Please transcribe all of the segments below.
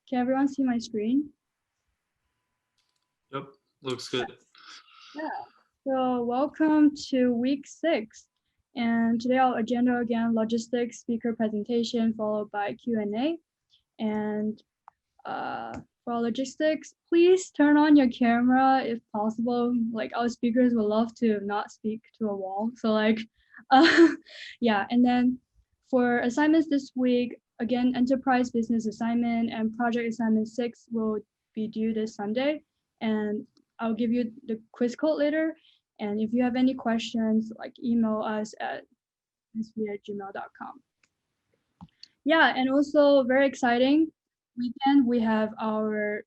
Can everyone see my screen? Yep, looks good. Yeah. So welcome to week 6. And today our agenda again, logistics, speaker presentation, followed by Q&A. And for our logistics, please turn on your camera if possible. Like our speakers would love to not speak to a wall. So yeah. And then for assignments this week, again, enterprise business assignment and project assignment 6 will be due this Sunday. And I'll give you the quiz code later. And if you have any questions, like email us at sv@gmail.com. Yeah, and also very exciting weekend, we have our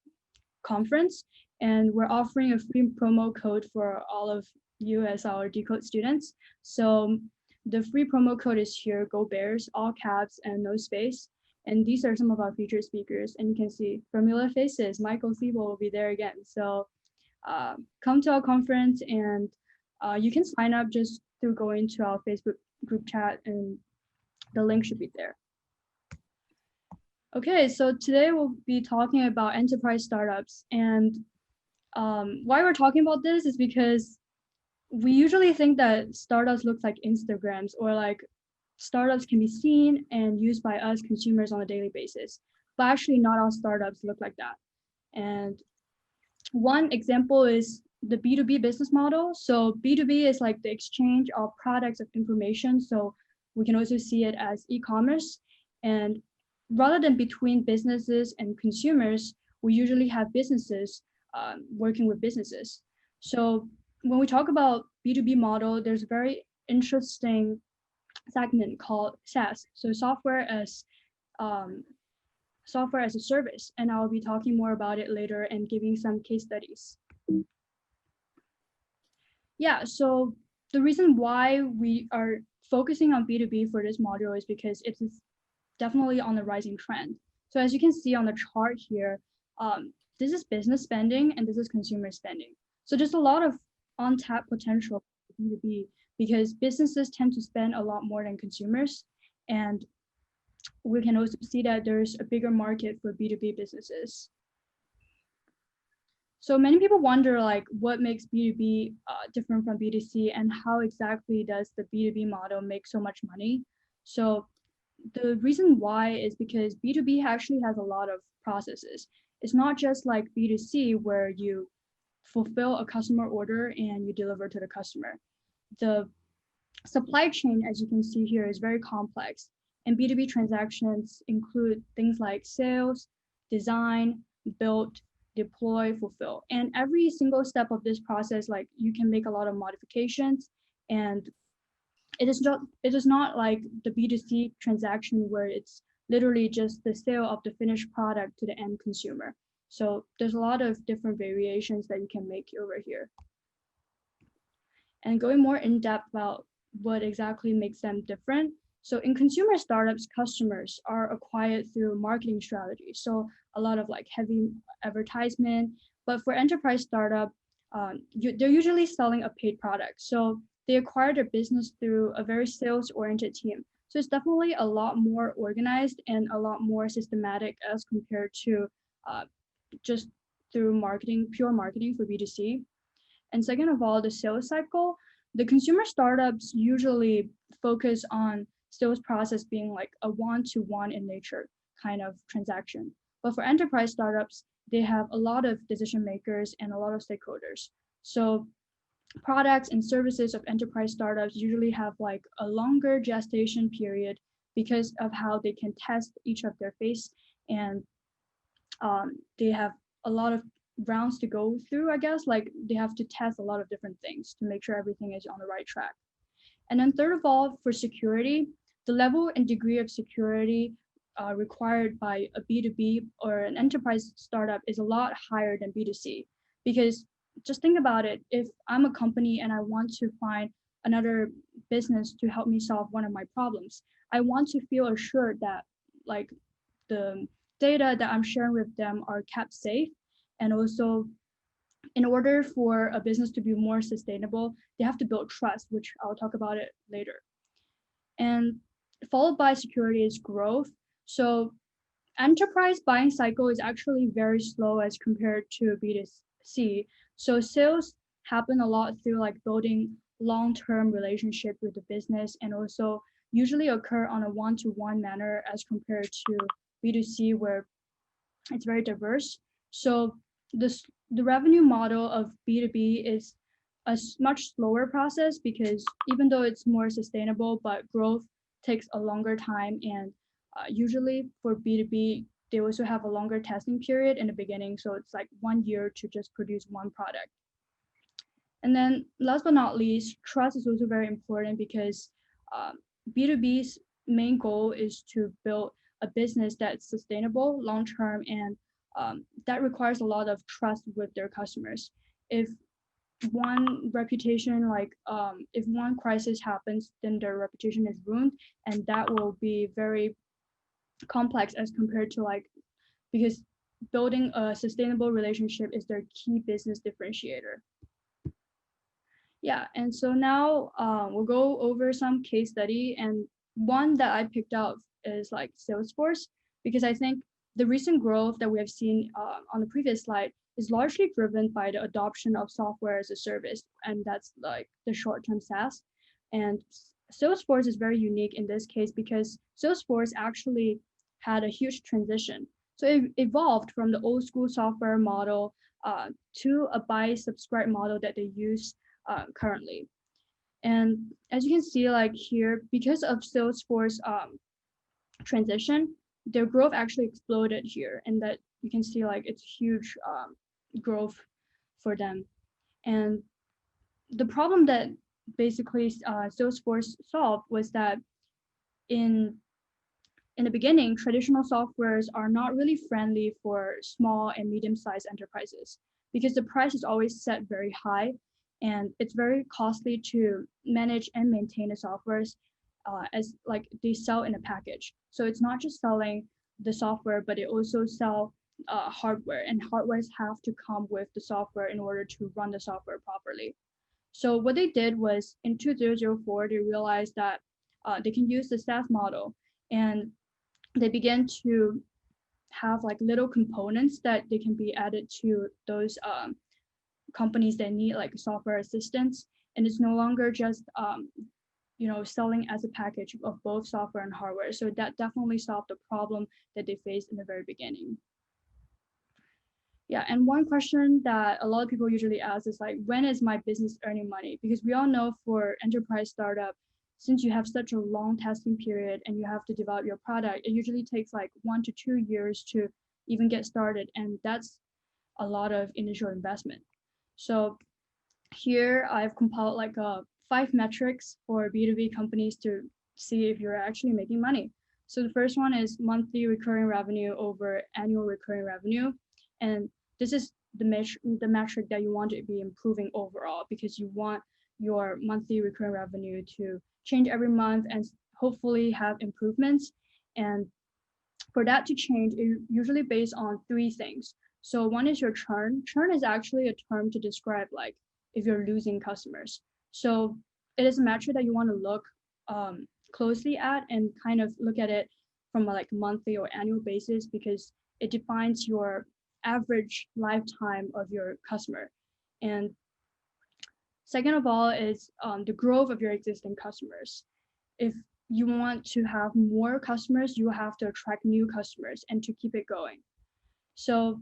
conference and we're offering a free promo code for all of you as our Decode students. So the free promo code is here, Go Bears, all caps and no space. And these are some of our featured speakers. And you can see familiar faces. Michael Siebel will be there again. So come to our conference and you can sign up just through going to our Facebook group chat and the link should be there. Okay, so today we'll be talking about enterprise startups. And why we're talking about this is because we usually think that startups look like Instagrams or like startups can be seen and used by us consumers on a daily basis. But actually not all startups look like that. And one example is the B2B business model. So B2B is like the exchange of products of information. So we can also see it as e-commerce. And rather than between businesses and consumers, we usually have businesses working with businesses. So when we talk about B2B model, there's a very interesting segment called SaaS. So software as a service, and I'll be talking more about it later and giving some case studies. Yeah, so the reason why we are focusing on B2B for this module is because it is definitely on the rising trend. So as you can see on the chart here, this is business spending and this is consumer spending. So there's a lot of untapped potential for B2B because businesses tend to spend a lot more than consumers. And we can also see that there's a bigger market for B2B businesses. So many people wonder like what makes B2B different from B2C and how exactly does the B2B model make so much money? So the reason why is because B2B actually has a lot of processes. It's not just like B2C where you fulfill a customer order and you deliver to the customer. The supply chain, as you can see here, is very complex. And B2B transactions include things like sales, design, build, deploy, fulfill. And every single step of this process, like you can make a lot of modifications and it is not like the B2C transaction where it's literally just the sale of the finished product to the end consumer. So there's a lot of different variations that you can make over here. And going more in depth about what exactly makes them different. So in consumer startups, customers are acquired through marketing strategies. So a lot of like heavy advertisement, but for enterprise startup, they're usually selling a paid product. So they acquire their business through a very sales-oriented team. So it's definitely a lot more organized and a lot more systematic as compared to just through marketing, pure marketing for B2C. And second of all, the sales cycle, the consumer startups usually focus on sales process being like a one-to-one in nature kind of transaction. But for enterprise startups, they have a lot of decision makers and a lot of stakeholders. So products and services of enterprise startups usually have like a longer gestation period because of how they can test each of their phase and they have a lot of rounds to go through, I guess. Like they have to test a lot of different things to make sure everything is on the right track. And then third of all, for security, the level and degree of security required by a B2B or an enterprise startup is a lot higher than B2C. Because just think about it, if I'm a company and I want to find another business to help me solve one of my problems, I want to feel assured that like the data that I'm sharing with them are kept safe. And also, in order for a business to be more sustainable, they have to build trust, which I'll talk about it later. And followed by security is growth. So enterprise buying cycle is actually very slow as compared to B2C. So sales happen a lot through like building long-term relationship with the business, and also usually occur on a one-to-one manner as compared to B2C, where it's very diverse. So the revenue model of B2B is a much slower process, because even though it's more sustainable, but growth takes a longer time, and usually for B2B, they also have a longer testing period in the beginning. So it's like 1 year to just produce one product. And then last but not least, trust is also very important, because B2B's main goal is to build a business that's sustainable long term, and that requires a lot of trust with their customers. If one reputation, like if one crisis happens, then their reputation is ruined, and that will be very complex as compared to like, because building a sustainable relationship is their key business differentiator. Yeah, and so now we'll go over some case study, and one that I picked out is like Salesforce, because I think the recent growth that we have seen on the previous slide is largely driven by the adoption of software as a service, and that's like the short-term SaaS. And Salesforce is very unique in this case, because Salesforce actually had a huge transition. So it evolved from the old school software model to a buy subscribe model that they use currently. And as you can see, like here, because of Salesforce transition, their growth actually exploded here, and that you can see like it's huge growth for them. And the problem that basically Salesforce solved was that in the beginning, traditional softwares are not really friendly for small and medium-sized enterprises, because the price is always set very high, and it's very costly to manage and maintain the softwares as like they sell in a package. So it's not just selling the software, but it also sell hardware, and hardwares have to come with the software in order to run the software properly. So what they did was in 2004, they realized that they can use the SaaS model, and they began to have like little components that they can be added to those companies that need like software assistance, and it's no longer just selling as a package of both software and hardware. So that definitely solved the problem that they faced in the very beginning. Yeah, and one question that a lot of people usually ask is like, when is my business earning money? Because we all know for enterprise startup, since you have such a long testing period and you have to develop your product, it usually takes like 1 to 2 years to even get started, and that's a lot of initial investment. So here I've compiled like 5 metrics for B2B companies to see if you're actually making money. So the first one is monthly recurring revenue over annual recurring revenue, and this is the metric that you want to be improving overall, because you want your monthly recurring revenue to change every month and hopefully have improvements. And for that to change, it's usually based on 3 things. So one is your churn. Churn is actually a term to describe like if you're losing customers. So it is a metric that you want to look closely at, and kind of look at it from a like monthly or annual basis, because it defines your average lifetime of your customer. And second of all is the growth of your existing customers. If you want to have more customers, you have to attract new customers and to keep it going. So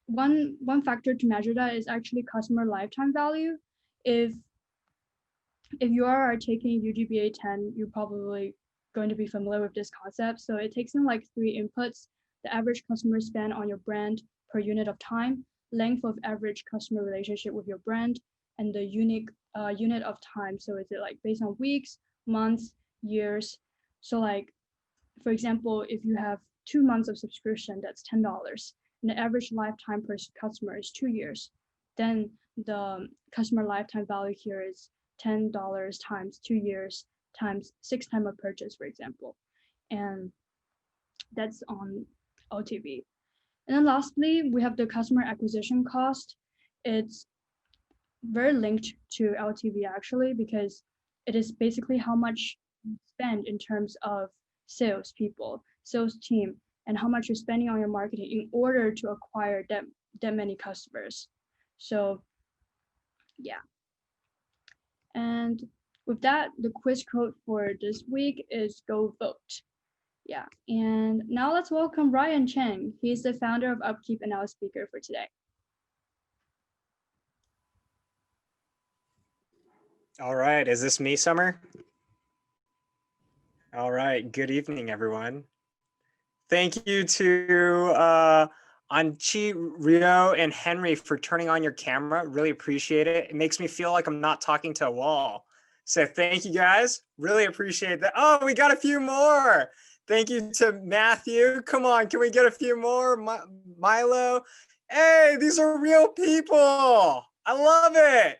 one factor to measure that is actually customer lifetime value. If you are taking UGBA 10, you're probably going to be familiar with this concept. So it takes in like 3 inputs: the average customer spend on your brand per unit of time, length of average customer relationship with your brand, and the unique unit of time. So is it like based on weeks, months, years? So like, for example, if you have 2 months of subscription, that's $10, and the average lifetime per customer is 2 years, then the customer lifetime value here is $10 times 2 years times 6 times of purchase, for example. And that's on LTV. And then lastly, we have the customer acquisition cost. It's very linked to LTV actually, because it is basically how much you spend in terms of salespeople, sales team, and how much you're spending on your marketing in order to acquire that many customers. So yeah. And with that, the quiz quote for this week is go vote. Yeah. And now let's welcome Ryan Cheng. He's the founder of Upkeep and our speaker for today. All right. Is this me, Summer? All right. Good evening, everyone. Thank you to Anchi, Rio, and Henry for turning on your camera. Really appreciate it. It makes me feel like I'm not talking to a wall. So thank you, guys. Really appreciate that. Oh, we got a few more. Thank you to Matthew. Come on, can we get a few more? Milo. Hey, these are real people. I love it.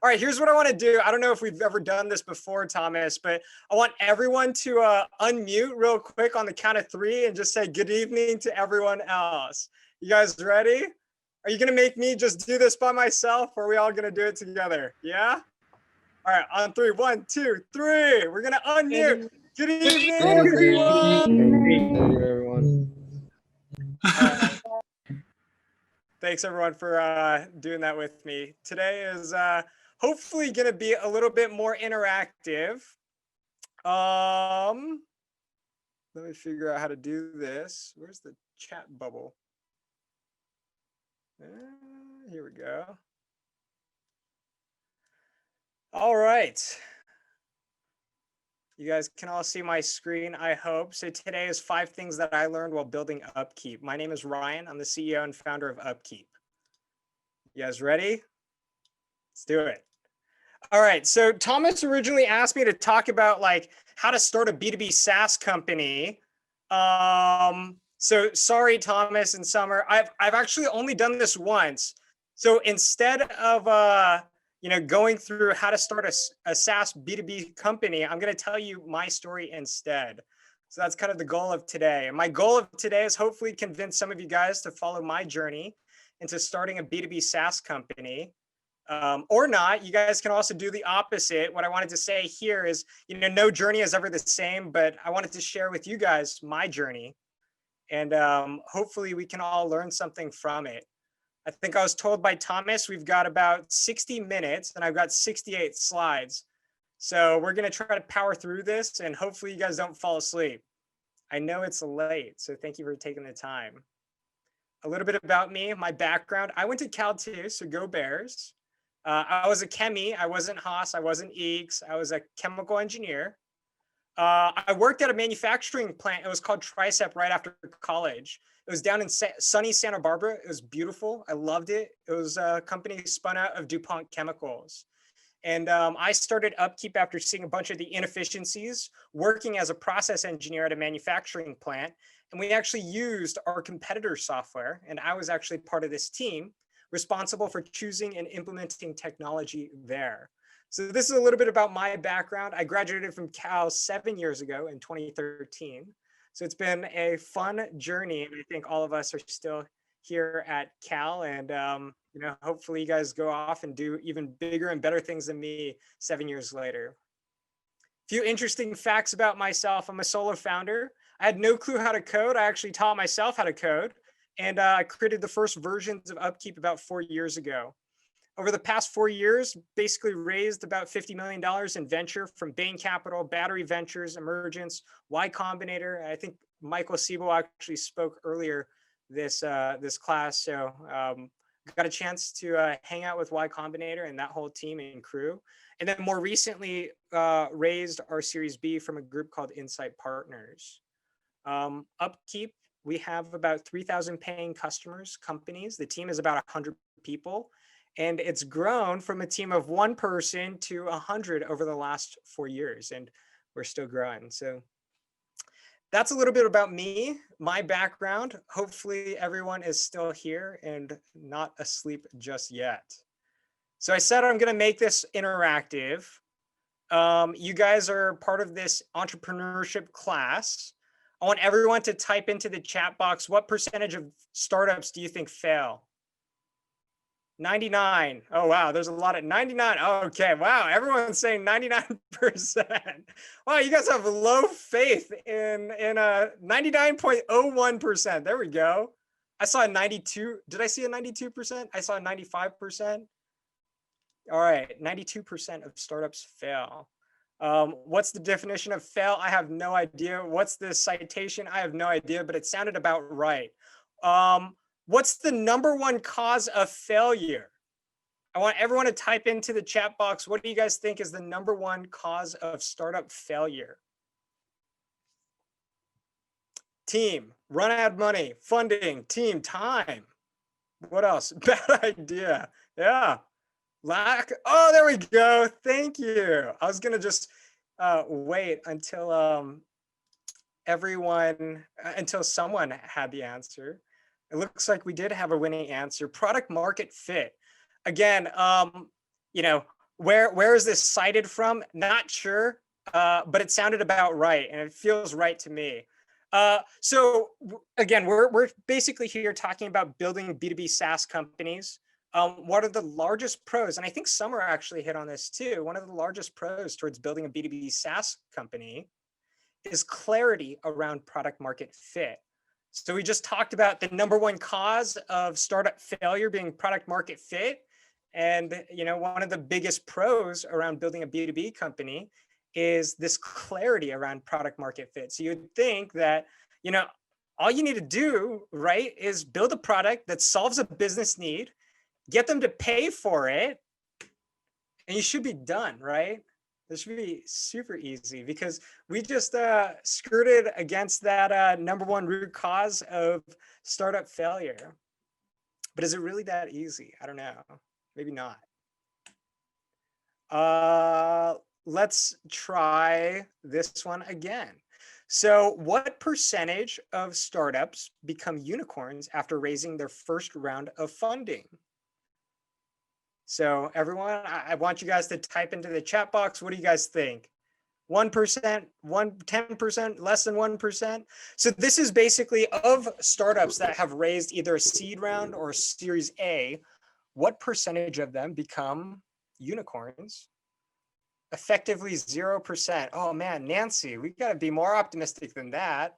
All right, here's what I want to do. I don't know if we've ever done this before, Thomas, but I want everyone to unmute real quick on the count of 3 and just say good evening to everyone else. You guys ready? Are you going to make me just do this by myself, or are we all going to do it together? Yeah? All right, on 3. 1, 2, 3. We're going to unmute. Good evening, everyone. Thanks, everyone, for doing that with me. Today is hopefully going to be a little bit more interactive. Let me figure out how to do this. Where's the chat bubble? Here we go. All right. You guys can all see my screen, I hope. So today is 5 things that I learned while building Upkeep. My name is Ryan. I'm the CEO and founder of Upkeep. You guys ready? Let's do it. All right. So Thomas originally asked me to talk about like how to start a B2B SaaS company. So sorry, Thomas and Summer. I've actually only done this once. So instead of going through how to start a SaaS B2B company, I'm going to tell you my story instead. So that's kind of the goal of today. And my goal of today is hopefully convince some of you guys to follow my journey into starting a B2B SaaS company. Or not. You guys can also do the opposite. What I wanted to say here is, no journey is ever the same, but I wanted to share with you guys my journey. And hopefully we can all learn something from it. I think I was told by Thomas, we've got about 60 minutes and I've got 68 slides. So we're going to try to power through this and hopefully you guys don't fall asleep. I know it's late, so thank you for taking the time. A little bit about me, my background. I went to Cal too, so go Bears. I was a chemie. I wasn't Haas. I wasn't EECS. I was a chemical engineer. I worked at a manufacturing plant. It was called Tricep right after college. It was down in sunny Santa Barbara. It was beautiful. I loved it. It was a company spun out of DuPont Chemicals. And I started Upkeep after seeing a bunch of the inefficiencies, working as a process engineer at a manufacturing plant. And we actually used our competitor software. And I was actually part of this team responsible for choosing and implementing technology there. So this is a little bit about my background. I graduated from Cal 7 years ago in 2013. So it's been a fun journey. And I think all of us are still here at Cal. And hopefully you guys go off and do even bigger and better things than me 7 years later. A few interesting facts about myself. I'm a solo founder. I had no clue how to code. I actually taught myself how to code. And I created the first versions of Upkeep about 4 years ago. Over the past 4 years, basically raised about $50 million in venture from Bain Capital, Battery Ventures, Emergence, Y Combinator. I think Michael Siebel actually spoke earlier this class. So got a chance to hang out with Y Combinator and that whole team and crew. And then more recently raised our Series B from a group called Insight Partners. Upkeep, we have about 3,000 paying customers, companies. The team is about 100 people. And it's grown from a team of 1 person to 100 over the last 4 years. And we're still growing. So that's a little bit about me, my background. Hopefully everyone is still here and not asleep just yet. So I said I'm going to make this interactive. You guys are part of this entrepreneurship class. I want everyone to type into the chat box, what percentage of startups do you think fail? 99. Oh, wow. There's a lot of 99. Oh, okay. Wow. Everyone's saying 99%. Wow. You guys have low faith in 99.01%. There we go. I saw a 92. Did I see a 92%? I saw a 95%. All right. 92% of startups fail. What's the definition of fail? I have no idea. What's the citation? I have no idea, but it sounded about right. What's the #1 cause of failure? I want everyone to type into the chat box. What do you guys think is the #1 cause of startup failure? Team, run out of money, funding, team, time. What else? Bad idea. Yeah. Lack. Oh, there we go. Thank you. I was going to just wait until until someone had the answer. It looks like we did have a winning answer. Product market fit. Again, you know, where is this cited from? Not sure, but it sounded about right, and it feels right to me. So again, we're basically here talking about building B2B SaaS companies. What are the largest pros? And I think Summer actually hit on this too. One of the largest pros towards building a B2B SaaS company is clarity around product market fit. So we just talked about the #1 cause of startup failure being product market fit. And you know, one of the biggest pros around building a B2B company is this clarity around product market fit. So you'd think that, you know, all you need to do, right, is build a product that solves a business need, get them to pay for it, and you should be done, right? This should be super easy because we just skirted against that #1 root cause of startup failure. But is it really that easy? I don't know. Maybe not. Let's try this one again. So what percentage of startups become unicorns after raising their first round of funding? So everyone, I want you guys to type into the chat box. What do you guys think? 1%, 10%, less than 1%. So this is basically of startups that have raised either a seed round or a Series A, what percentage of them become unicorns? Effectively 0%. Oh man, Nancy, we gotta be more optimistic than that.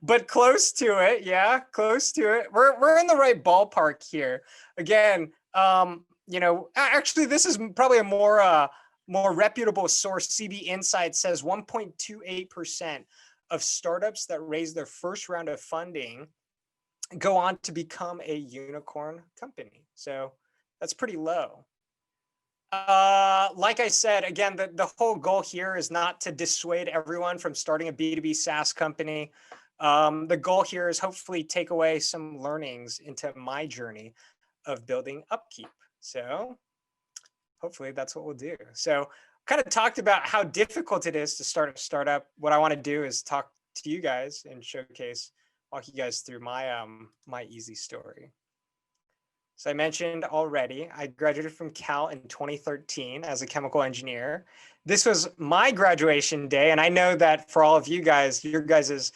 But close to it, yeah, close to it. We're in the right ballpark here. Again, you know, actually, this is probably a more reputable source. CB Insight says 1.28% of startups that raise their first round of funding go on to become a unicorn company. So that's pretty low. Like I said, again, the whole goal here is not to dissuade everyone from starting a B2B SaaS company. The goal here is hopefully take away some learnings into my journey of building Upkeep. So hopefully that's what we'll do. So kind of talked about how difficult it is to start a startup. What I want to do is talk to you guys and walk you guys through my my easy story. So I mentioned already, I graduated from Cal in 2013 as a chemical engineer. This was my graduation day, and I know that for all of you guys, your guys'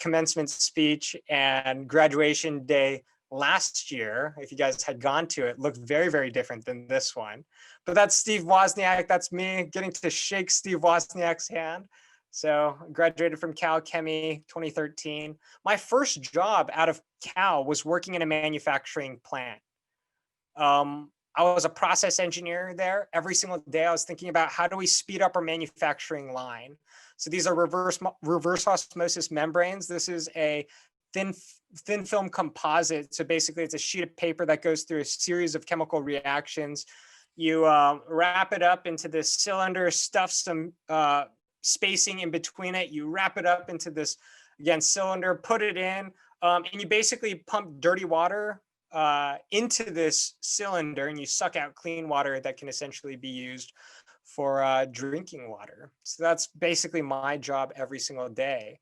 commencement speech and graduation day last year, if you guys had gone to it, looked very, very different than this one. But that's Steve Wozniak. That's me getting to shake Steve Wozniak's hand. So I graduated from Cal Chemi 2013. My first job out of Cal was working in a manufacturing plant. I was a process engineer there. Every single day I was thinking about how do we speed up our manufacturing line. So these are reverse osmosis membranes. This is a thin film composite. So basically it's a sheet of paper that goes through a series of chemical reactions. You wrap it up into this cylinder, stuff some spacing in between it. You wrap it up into this, again, cylinder, put it in, and you basically pump dirty water into this cylinder, and you suck out clean water that can essentially be used for drinking water. So that's basically my job every single day.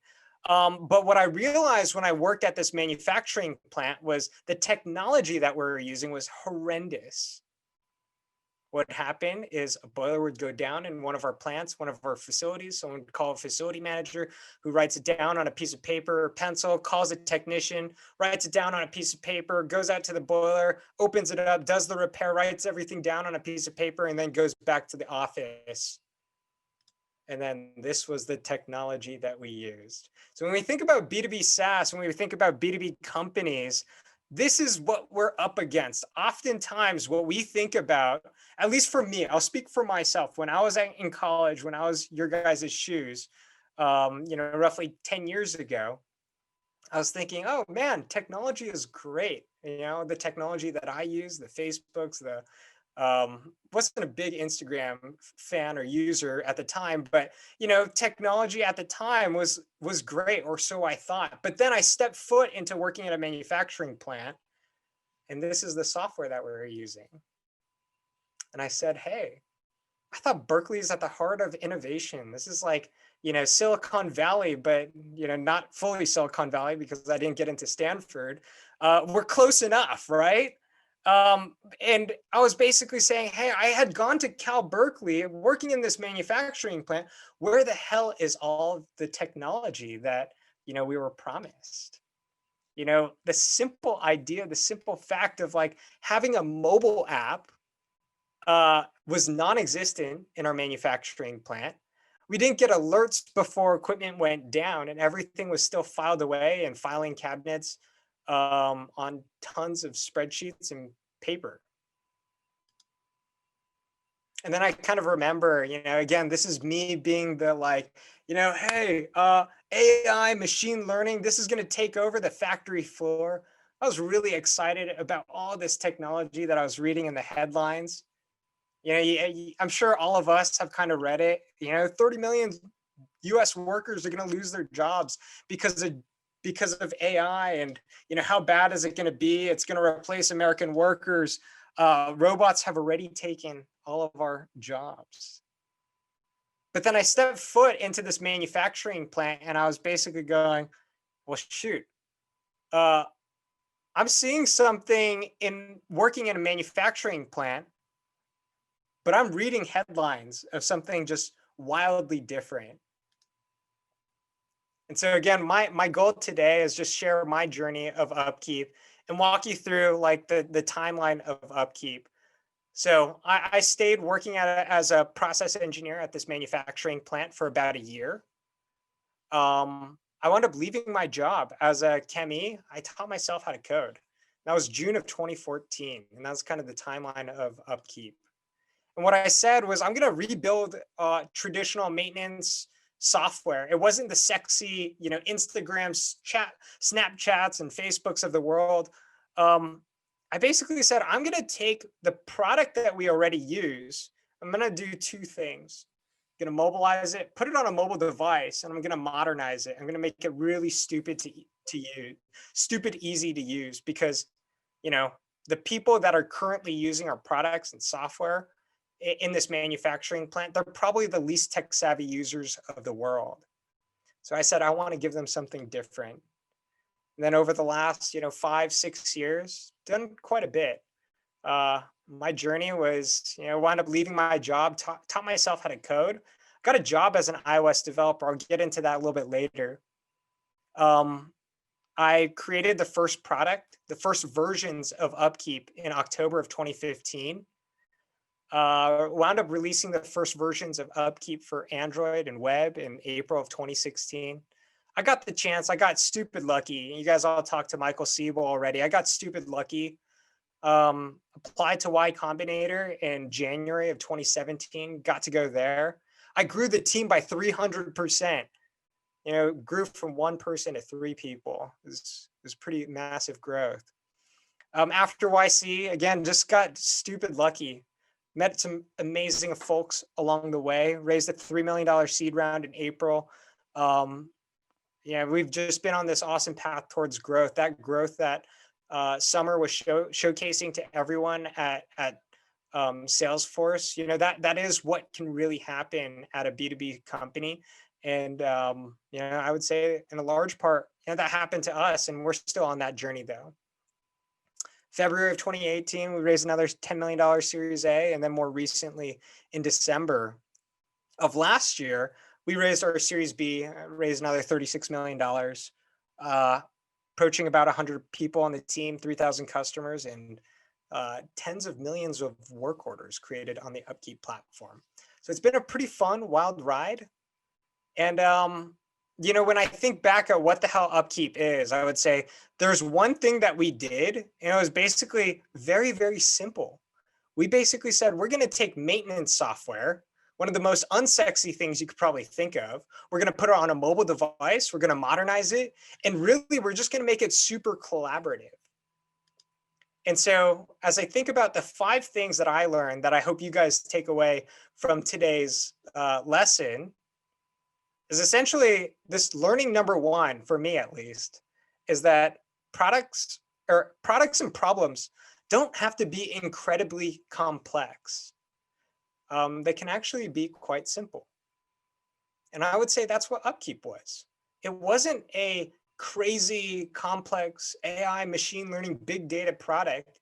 But what I realized when I worked at this manufacturing plant was the technology that we were using was horrendous. what happened is a boiler would go down in one of our plants, one of our facilities. Someone would call a facility manager who writes it down on a piece of paper or pencil, calls a technician, writes it down on a piece of paper, goes out to the boiler, opens it up, does the repair, writes everything down on a piece of paper, and then goes back to the office. And then this was the technology that we used. So when we think about B2B SaaS, when we think about B2B companies, this is what we're up against. Oftentimes, what we think about, at least for me, I'll speak for myself. When I was in college, when I was your guys' shoes, roughly 10 years ago, I was thinking, oh man, technology is great. The technology that I use, the Facebooks, wasn't a big Instagram fan or user at the time, but technology at the time was great, or so I thought. But then I stepped foot into working at a manufacturing plant, and this is the software that we were using. And I said, hey, I thought Berkeley is at the heart of innovation. This is like, Silicon Valley, but, not fully Silicon Valley because I didn't get into Stanford. We're close enough, right? And I was basically saying, hey, I had gone to Cal Berkeley working in this manufacturing plant. Where the hell is all the technology that, we were promised? The simple idea, the simple fact of like having a mobile app was non-existent in our manufacturing plant. We didn't get alerts before equipment went down, and everything was still filed away in filing cabinets on tons of spreadsheets and paper. And then I kind of remember, again, this is me being the like, hey, AI, machine learning, this is going to take over the factory floor. I was really excited about all this technology that I was reading in the headlines. I'm sure all of us have kind of read it. 30 million US workers are going to lose their jobs because of AI, and how bad is it going to be? It's going to replace American workers. Robots have already taken all of our jobs. But then I stepped foot into this manufacturing plant, and I was basically going, well, shoot, I'm seeing something in working in a manufacturing plant, but I'm reading headlines of something just wildly different. And so again, my goal today is just share my journey of Upkeep and walk you through like the timeline of Upkeep. So I stayed working as a process engineer at this manufacturing plant for about a year. I wound up leaving my job as a chemie. I taught myself how to code. That was June of 2014, and that's kind of the timeline of Upkeep. And what I said was, I'm going to rebuild traditional maintenance software. It wasn't the sexy, Instagram Snapchats and Facebooks of the world. I basically said, I'm going to take the product that we already use. I'm going to do two things. I'm going to mobilize it, put it on a mobile device, and I'm going to modernize it. I'm going to make it really stupid to use, stupid easy to use, because, the people that are currently using our products and software in this manufacturing plant, they're probably the least tech savvy users of the world. So I said, I want to give them something different. And then over the last, 5-6 years, done quite a bit. My journey was, wound up leaving my job, taught myself how to code, got a job as an iOS developer. I'll get into that a little bit later. I created the first product, the first versions of Upkeep in October of 2015. Wound up releasing the first versions of Upkeep for Android and web in April of 2016. I got the chance. I got stupid lucky. You guys all talked to Michael Siebel already. I got stupid lucky. Applied to Y Combinator in January of 2017. Got to go there. I grew the team by 300%. Grew from one person to 3 people. It was pretty massive growth. After YC, again, just got stupid lucky. Met some amazing folks along the way. Raised a $3 million seed round in April. We've just been on this awesome path towards growth. That growth that Summer was showcasing to everyone at Salesforce. That is what can really happen at a B2B company. And I would say in a large part, that happened to us, and we're still on that journey though. February of 2018, we raised another $10 million Series A. And then more recently in December of last year, we raised our Series B, raised another $36 million, approaching about 100 people on the team, 3,000 customers, and tens of millions of work orders created on the Upkeep platform. So it's been a pretty fun, wild ride. And, when I think back at what the hell Upkeep is, I would say there's one thing that we did, and it was basically very, very simple. We basically said, we're going to take maintenance software, one of the most unsexy things you could probably think of. We're going to put it on a mobile device. We're going to modernize it. And really, we're just going to make it super collaborative. And so as I think about the 5 things that I learned that I hope you guys take away from today's lesson, is essentially this learning number 1, for me at least, is that products and problems don't have to be incredibly complex. They can actually be quite simple. And I would say that's what Upkeep was. It wasn't a crazy, complex AI, machine learning, big data product.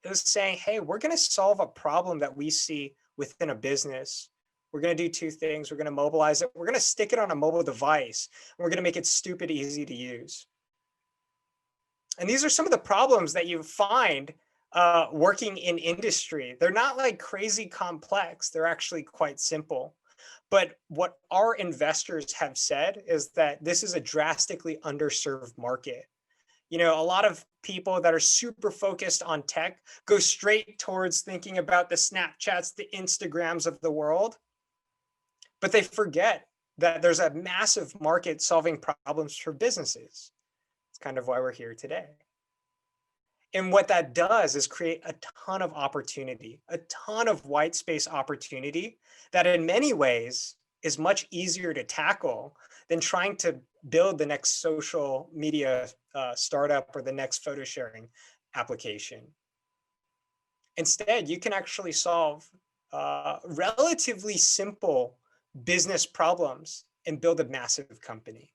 It was saying, hey, we're going to solve a problem that we see within a business. We're going to do 2 things. We're going to mobilize it. We're going to stick it on a mobile device. And we're going to make it stupid easy to use. And these are some of the problems that you find working in industry. They're not like crazy complex. They're actually quite simple. But what our investors have said is that this is a drastically underserved market. A lot of people that are super focused on tech go straight towards thinking about the Snapchats, the Instagrams of the world. But they forget that there's a massive market solving problems for businesses. It's kind of why we're here today. And what that does is create a ton of opportunity, a ton of white space opportunity that in many ways is much easier to tackle than trying to build the next social media startup or the next photo sharing application. Instead, you can actually solve relatively simple business problems and build a massive company.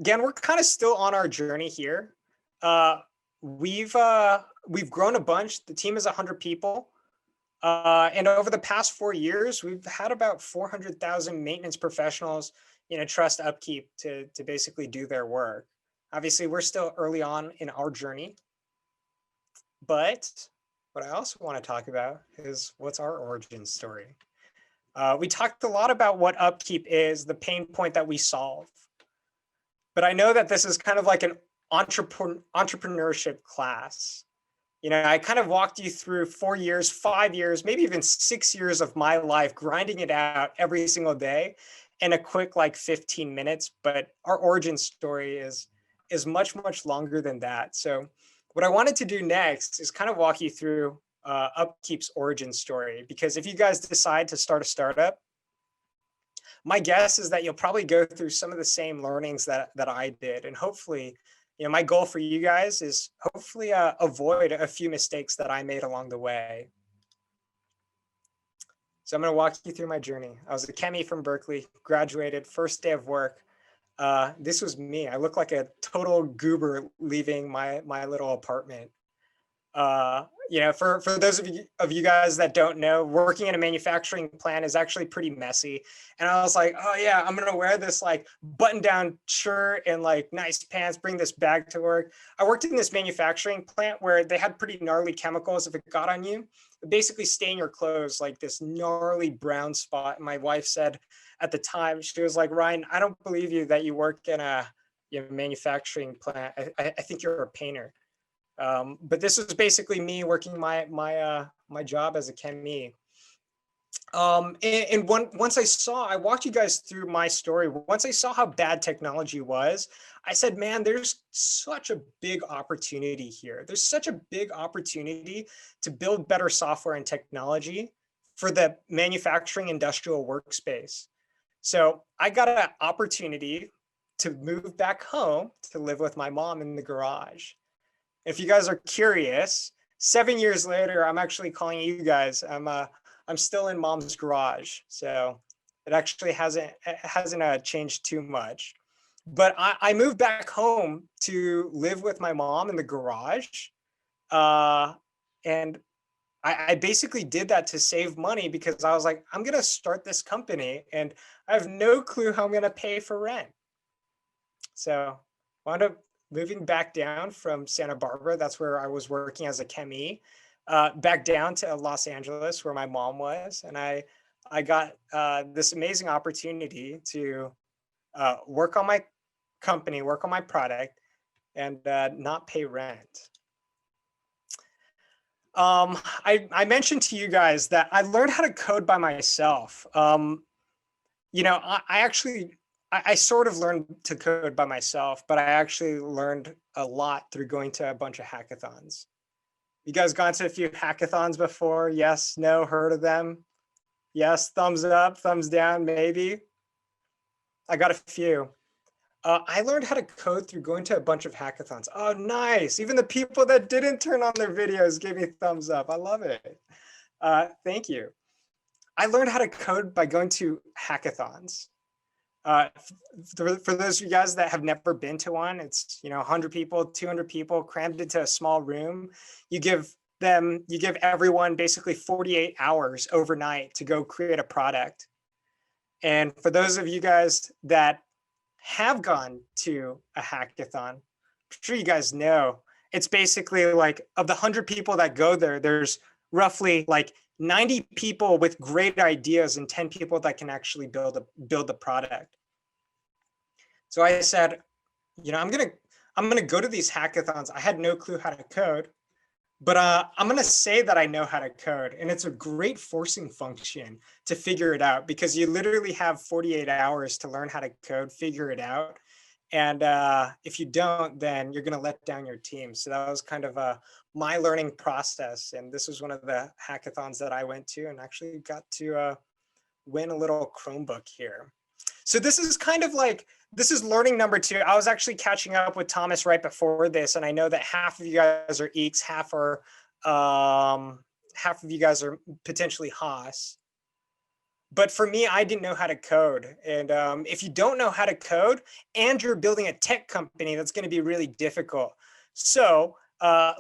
Again, we're kind of still on our journey here. We've grown a bunch. The team is 100 people. And over the past 4 years, we've had about 400,000 maintenance professionals, trust Upkeep to basically do their work. Obviously, we're still early on in our journey. But what I also want to talk about is what's our origin story. We talked a lot about what Upkeep is, the pain point that we solve. But I know that this is kind of like an entrepreneurship class. I kind of walked you through 4 years, 5 years, maybe even 6 years of my life, grinding it out every single day in a quick 15 minutes. But our origin story is much, much longer than that. So what I wanted to do next is kind of walk you through Upkeep's origin story, because if you guys decide to start a startup, my guess is that you'll probably go through some of the same learnings that I did. And hopefully, my goal for you guys is hopefully avoid a few mistakes that I made along the way. So I'm going to walk you through my journey. I was a chemie from Berkeley, graduated, first day of work. This was me. I look like a total goober leaving my little apartment. For those of you guys that don't know, working in a manufacturing plant is actually pretty messy. And I was like, oh yeah, I'm gonna wear this button-down shirt and nice pants, bring this bag to work. I worked in this manufacturing plant where they had pretty gnarly chemicals. If it got on you, it basically stain your clothes like this gnarly brown spot. And my wife said at the time, she was like, Ryan, I don't believe you that you work in a manufacturing plant. I think you're a painter. But this was basically me working my job as a chemie. Once I walked you guys through my story, once I saw how bad technology was, I said, man, there's such a big opportunity here. There's such a big opportunity to build better software and technology for the manufacturing industrial workspace. So I got an opportunity to move back home to live with my mom in the garage. If you guys are curious, 7 years later, I'm actually calling you guys. I'm still in mom's garage, so it actually hasn't changed too much. But I moved back home to live with my mom in the garage. And I basically did that to save money because I was like, I'm going to start this company and I have no clue how I'm going to pay for rent. So I wound up moving back down from Santa Barbara. That's where I was working as a chemie, back down to Los Angeles where my mom was. And I got this amazing opportunity to work on my company, work on my product, and not pay rent. I mentioned to you guys that I learned how to code by myself. You know, I sort of learned to code by myself, but I actually learned a lot through going to a bunch of hackathons. You guys gone to a few hackathons before? Yes, no, heard of them? Yes, thumbs up, thumbs down, maybe. I got a few. I learned how to code through going to a bunch of hackathons. Oh, nice. Even the people that didn't turn on their videos gave me thumbs up. I love it. Thank you. I learned how to code by going to hackathons. For those of you guys that have never been to one, it's 100 people, 200 people crammed into a small room. You give everyone basically 48 hours overnight to go create a product. And for those of you guys that have gone to a hackathon, I'm sure you guys know, it's basically like of the 100 people that go there, there's roughly like 90 people with great ideas and 10 people that can actually build the product. So I said, I'm gonna go to these hackathons. I had no clue how to code, but I'm gonna say that I know how to code, and it's a great forcing function to figure it out because you literally have 48 hours to learn how to code, figure it out. And if you don't, then you're gonna let down your team. So that was kind of my learning process. And this was one of the hackathons that I went to and actually got to win a little Chromebook here. So this is kind of like, this is learning number 2. I was actually catching up with Thomas right before this, and I know that half of you guys are Eeks, half of you guys are potentially Haas. But for me, I didn't know how to code. And if you don't know how to code and you're building a tech company, that's going to be really difficult. So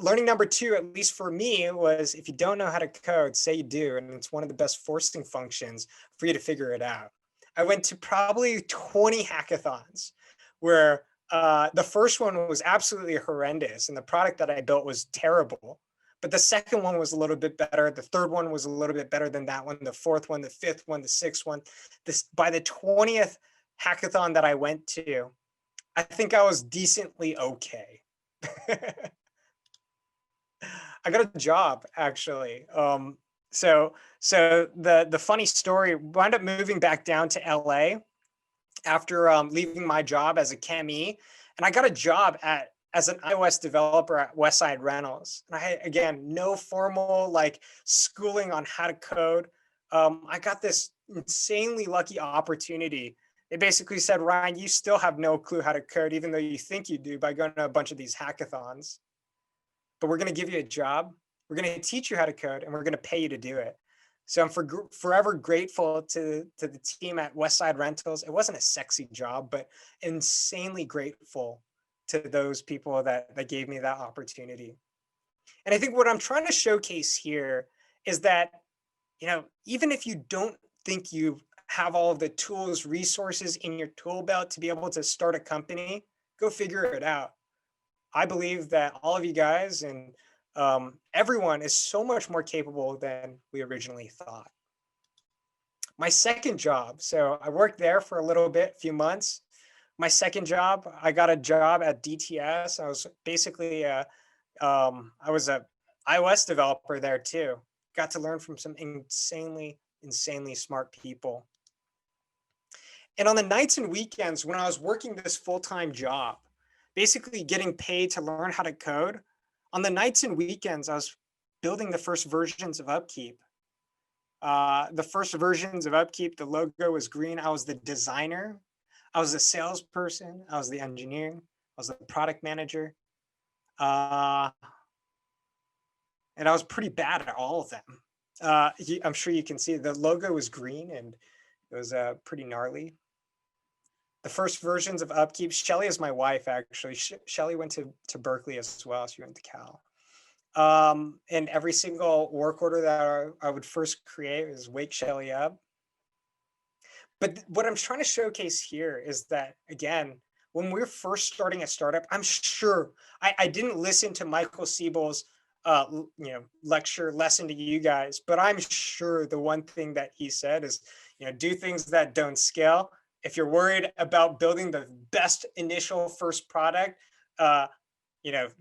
learning number 2, at least for me, was if you don't know how to code, say you do. And it's one of the best forcing functions for you to figure it out. I went to probably 20 hackathons where the first one was absolutely horrendous and the product that I built was terrible. But the second one was a little bit better. The third one was a little bit better than that one. The fourth one, the fifth one, the sixth one. By the 20th hackathon that I went to, I think I was decently okay. I got a job actually. So the funny story, wound up moving back down to LA after leaving my job as a chemie, and I got a job as an iOS developer at Westside Rentals. And I had, again, no formal like schooling on how to code. I got this insanely lucky opportunity. They basically said, Ryan, you still have no clue how to code, even though you think you do by going to a bunch of these hackathons. But we're going to give you a job. We're going to teach you how to code, and we're going to pay you to do it. So I'm forever grateful to the team at Westside Rentals. It wasn't a sexy job, but insanely grateful to those people that gave me that opportunity. And I think what I'm trying to showcase here is that, even if you don't think you have all of the tools, resources in your tool belt to be able to start a company, go figure it out. I believe that all of you guys and everyone is so much more capable than we originally thought. My second job, so I worked there for a little bit, a few months. My second job, I got a job at DTS. I was basically I was a iOS developer there too. Got to learn from some insanely smart people. And on the nights and weekends when I was working this full-time job, basically getting paid to learn how to code, on the nights and weekends, I was building the first versions of Upkeep. The first versions of Upkeep, the logo was green. I was the designer. I was the salesperson. I was the engineer. I was the product manager. And I was pretty bad at all of them. I'm sure you can see the logo was green and it was pretty gnarly. the first versions of Upkeep. Shelly is my wife, actually. Shelly went to Berkeley as well. She went to Cal. And every single work order that I would first create is wake Shelly up. But what I'm trying to showcase here is that, again, when we're first starting a startup, I'm sure I didn't listen to Michael Siebel's lecture lesson to you guys, but I'm sure the one thing that he said is, do things that don't scale. If you're worried about building the best initial first product,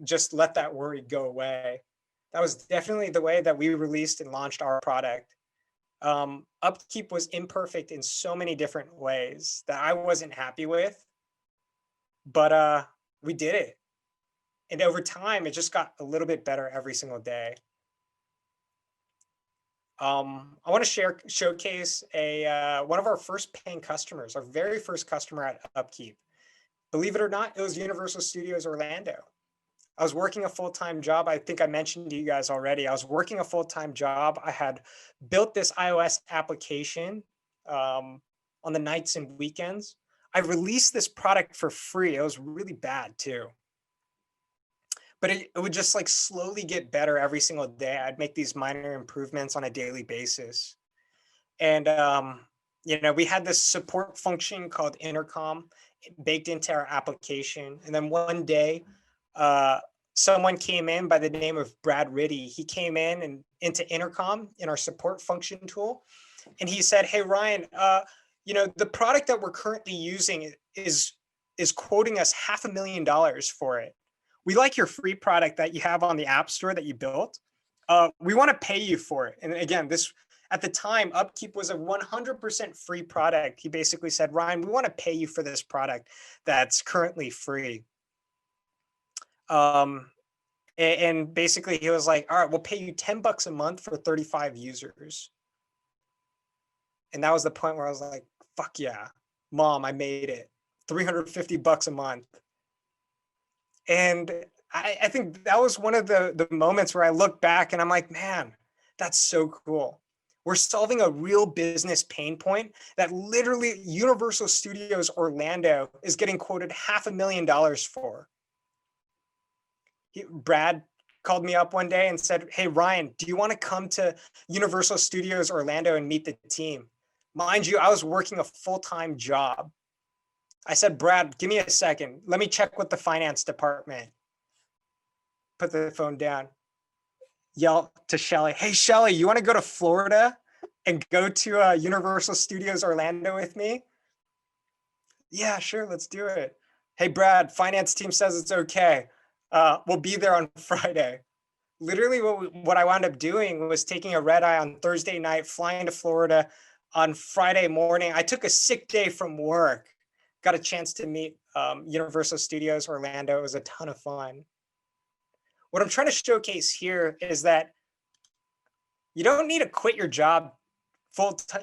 just let that worry go away. That was definitely the way that we released and launched our product. Upkeep was imperfect in so many different ways that I wasn't happy with, but we did it. And over time, it just got a little bit better every single day. I want to showcase one of our first paying customers, our very first customer at Upkeep. Believe it or not, it was Universal Studios Orlando. I was working a full-time job. I think I mentioned to you guys already. I was working a full-time job. I had built this iOS application on the nights and weekends. I released this product for free. It was really bad too. But it would just like slowly get better every single day. I'd make these minor improvements on a daily basis. And, we had this support function called Intercom baked into our application. And then one day, someone came in by the name of Brad Riddy. He came in and into Intercom in our support function tool. And he said, hey, Ryan, the product that we're currently using is quoting us $500,000 for it. We like your free product that you have on the App Store that you built. We want to pay you for it. And again, at the time, Upkeep was a 100% free product. He basically said, Ryan, we want to pay you for this product that's currently free. And basically he was like, all right, we'll pay you $10 a month for 35 users. And that was the point where I was like, fuck yeah, Mom, I made it. $350 a month. And I think that was one of the moments where I look back and I'm like, man, that's so cool. We're solving a real business pain point that literally Universal Studios Orlando is getting quoted $500,000 for. Brad called me up one day and said, hey, Ryan, do you want to come to Universal Studios Orlando and meet the team? Mind you, I was working a full-time job. I said, Brad, give me a second. Let me check with the finance department. Put the phone down. Yell to Shelly, hey, Shelly, you want to go to Florida and go to Universal Studios Orlando with me? Yeah, sure, let's do it. Hey, Brad, finance team says it's okay. We'll be there on Friday. Literally what I wound up doing was taking a red eye on Thursday night, flying to Florida on Friday morning. I took a sick day from work, got a chance to meet Universal Studios Orlando. It was a ton of fun. What I'm trying to showcase here is that you don't need to quit your job,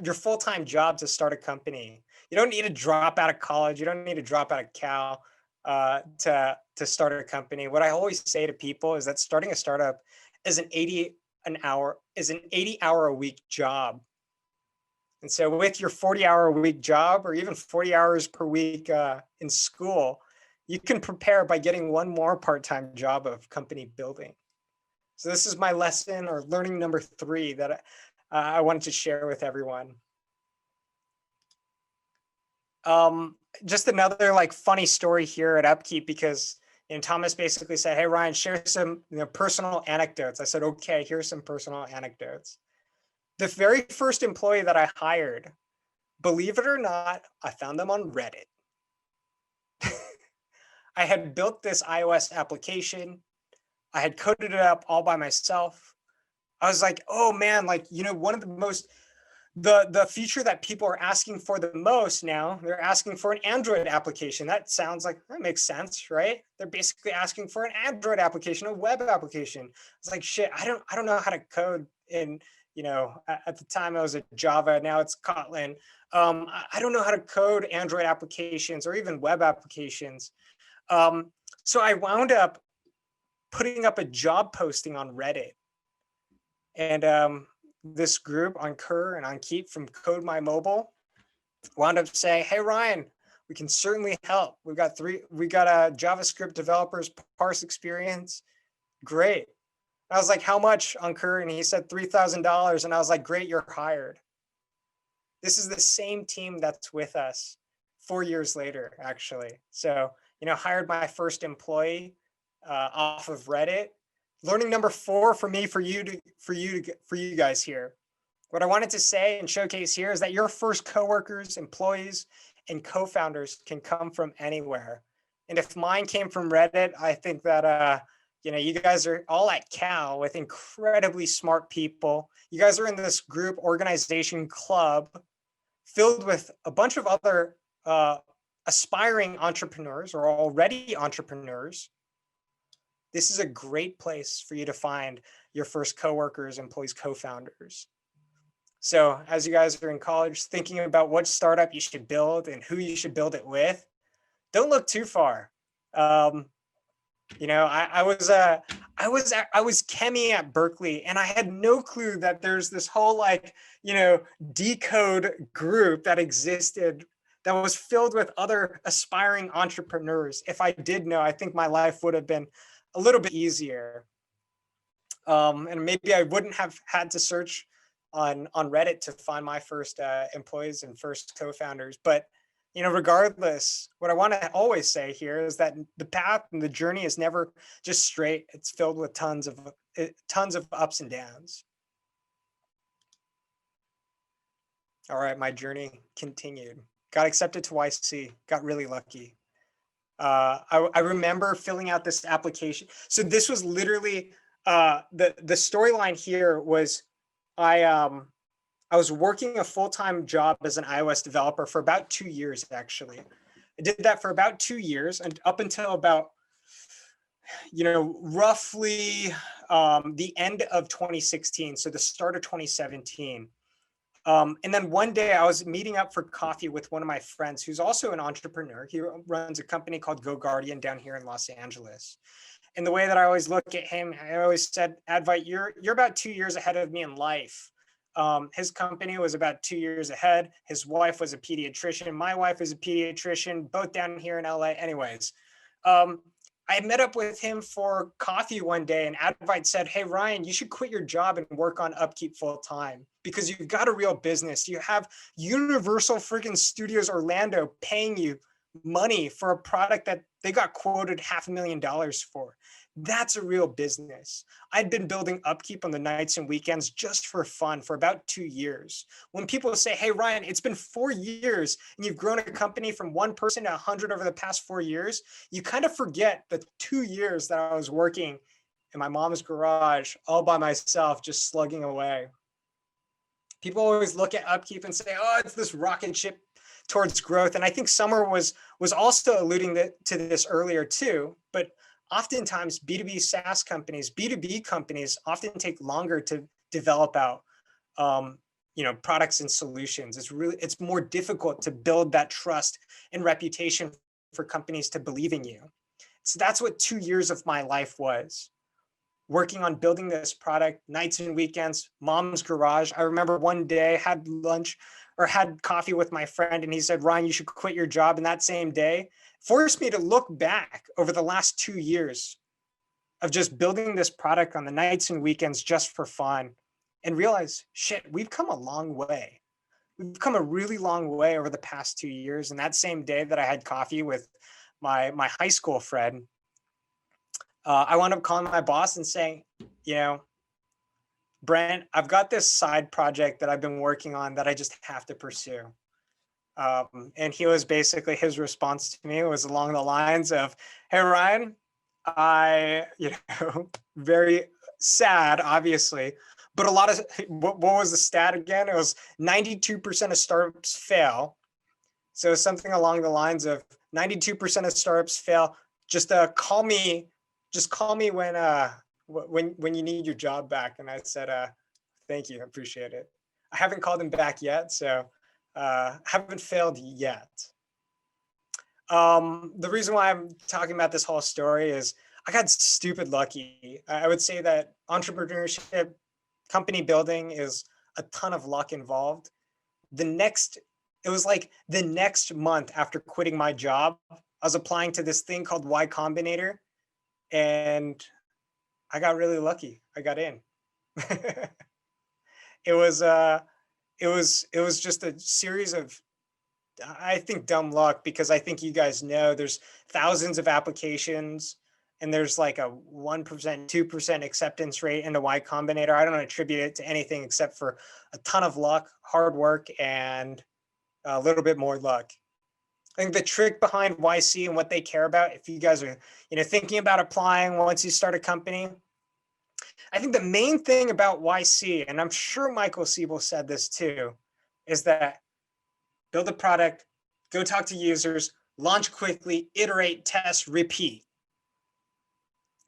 your full-time job to start a company. You don't need to drop out of college. You don't need to drop out of Cal to start a company. What I always say to people is that starting a startup is an 80-hour a week job. And so with your 40-hour a week job, or even 40 hours per week in school, you can prepare by getting one more part-time job of company building. So this is my lesson or learning number 3 that I wanted to share with everyone. Just another like funny story here at Upkeep, because Thomas basically said, hey, Ryan, share some personal anecdotes. I said, okay, here's some personal anecdotes. The very first employee that I hired, believe it or not, I found them on Reddit. I had built this iOS application. I had coded it up all by myself. I was like, oh man, like, one of the most, the feature that people are asking for the most now, they're asking for an Android application. That sounds like, that makes sense, right? They're basically asking for an Android application, a web application. It's like, shit, I don't know how to code in, at the time I was at Java, now it's Kotlin. I don't know how to code Android applications or even web applications. So I wound up putting up a job posting on Reddit. And this group on Kerr and on Keep from Code My Mobile wound up saying, hey, Ryan, We can certainly help. We got JavaScript developers parse experience. Great. I was like, how much, Ankur? And he said $3,000. And I was like, great, you're hired. This is the same team that's with us 4 years later, actually. So, hired my first employee off of Reddit. Learning number 4 for me, for you guys here. What I wanted to say and showcase here is that your first coworkers, employees, and co-founders can come from anywhere. And if mine came from Reddit, I think that you guys are all at Cal with incredibly smart people. You guys are in this group organization club filled with a bunch of other aspiring entrepreneurs or already entrepreneurs. This is a great place for you to find your first coworkers, employees, co-founders. So as you guys are in college thinking about what startup you should build and who you should build it with, don't look too far. I was chemie at Berkeley, and I had no clue that there's this whole Decode group that existed that was filled with other aspiring entrepreneurs. If I did know, I think my life would have been a little bit easier. And maybe I wouldn't have had to search on Reddit to find my first employees and first co-founders. But regardless, what I want to always say here is that the path and the journey is never just straight. It's filled with tons of ups and downs. All right, my journey continued. Got accepted to YC. Got really lucky. I remember filling out this application. So this was literally the storyline here was I was working a full-time job as an iOS developer for about 2 years, actually. I did that for about 2 years and up until about, roughly the end of 2016. So the start of 2017. And then one day I was meeting up for coffee with one of my friends who's also an entrepreneur. He runs a company called Go Guardian down here in Los Angeles. And the way that I always look at him, I always said, Advait, you're about 2 years ahead of me in life. His company was about 2 years ahead. His wife was a pediatrician. My wife is a pediatrician, both down here in LA. Anyways, I met up with him for coffee one day, and Advait said, hey, Ryan, you should quit your job and work on Upkeep full time because you've got a real business. You have Universal freaking Studios Orlando paying you money for a product that they got quoted $500,000 for. That's a real business. I'd been building Upkeep on the nights and weekends just for fun for about 2 years. When people say, hey, Ryan, it's been 4 years and you've grown a company from 1 person to 100 over the past 4 years, you kind of forget the 2 years that I was working in my mom's garage all by myself, just slugging away. People always look at Upkeep and say, oh, it's this rocket ship towards growth. And I think Summer was also alluding to this earlier too, but oftentimes B2B SaaS companies, B2B companies often take longer to develop out, products and solutions. It's more difficult to build that trust and reputation for companies to believe in you. So that's what 2 years of my life was. Working on building this product, nights and weekends, mom's garage. I remember one day I had lunch or had coffee with my friend and he said, Ryan, you should quit your job. And that same day forced me to look back over the last 2 years of just building this product on the nights and weekends just for fun and realize, shit, we've come a long way. We've come a really long way over the past 2 years. And that same day that I had coffee with my high school friend, I wound up calling my boss and saying, Brent, I've got this side project that I've been working on that I just have to pursue. And his response to me was along the lines of, hey, Ryan, very sad, obviously, but what was the stat again? It was 92% of startups fail. So something along the lines of 92% of startups fail. Just call me when you need your job back. And I said, thank you, I appreciate it. I haven't called him back yet, so haven't failed yet. The reason why I'm talking about this whole story is I got stupid lucky. I would say that entrepreneurship, company building is a ton of luck involved. It it was like the next month after quitting my job, I was applying to this thing called Y Combinator, and I got really lucky. I got in. It was it was just a series of, I think, dumb luck, because I think you guys know there's thousands of applications and there's like a 1%, 2% acceptance rate in the Y Combinator. I don't attribute it to anything except for a ton of luck, hard work, and a little bit more luck. I think the trick behind YC and what they care about, if you guys are, thinking about applying once you start a company, I think the main thing about YC, and I'm sure Michael Siebel said this too, is that build a product, go talk to users, launch quickly, iterate, test, repeat.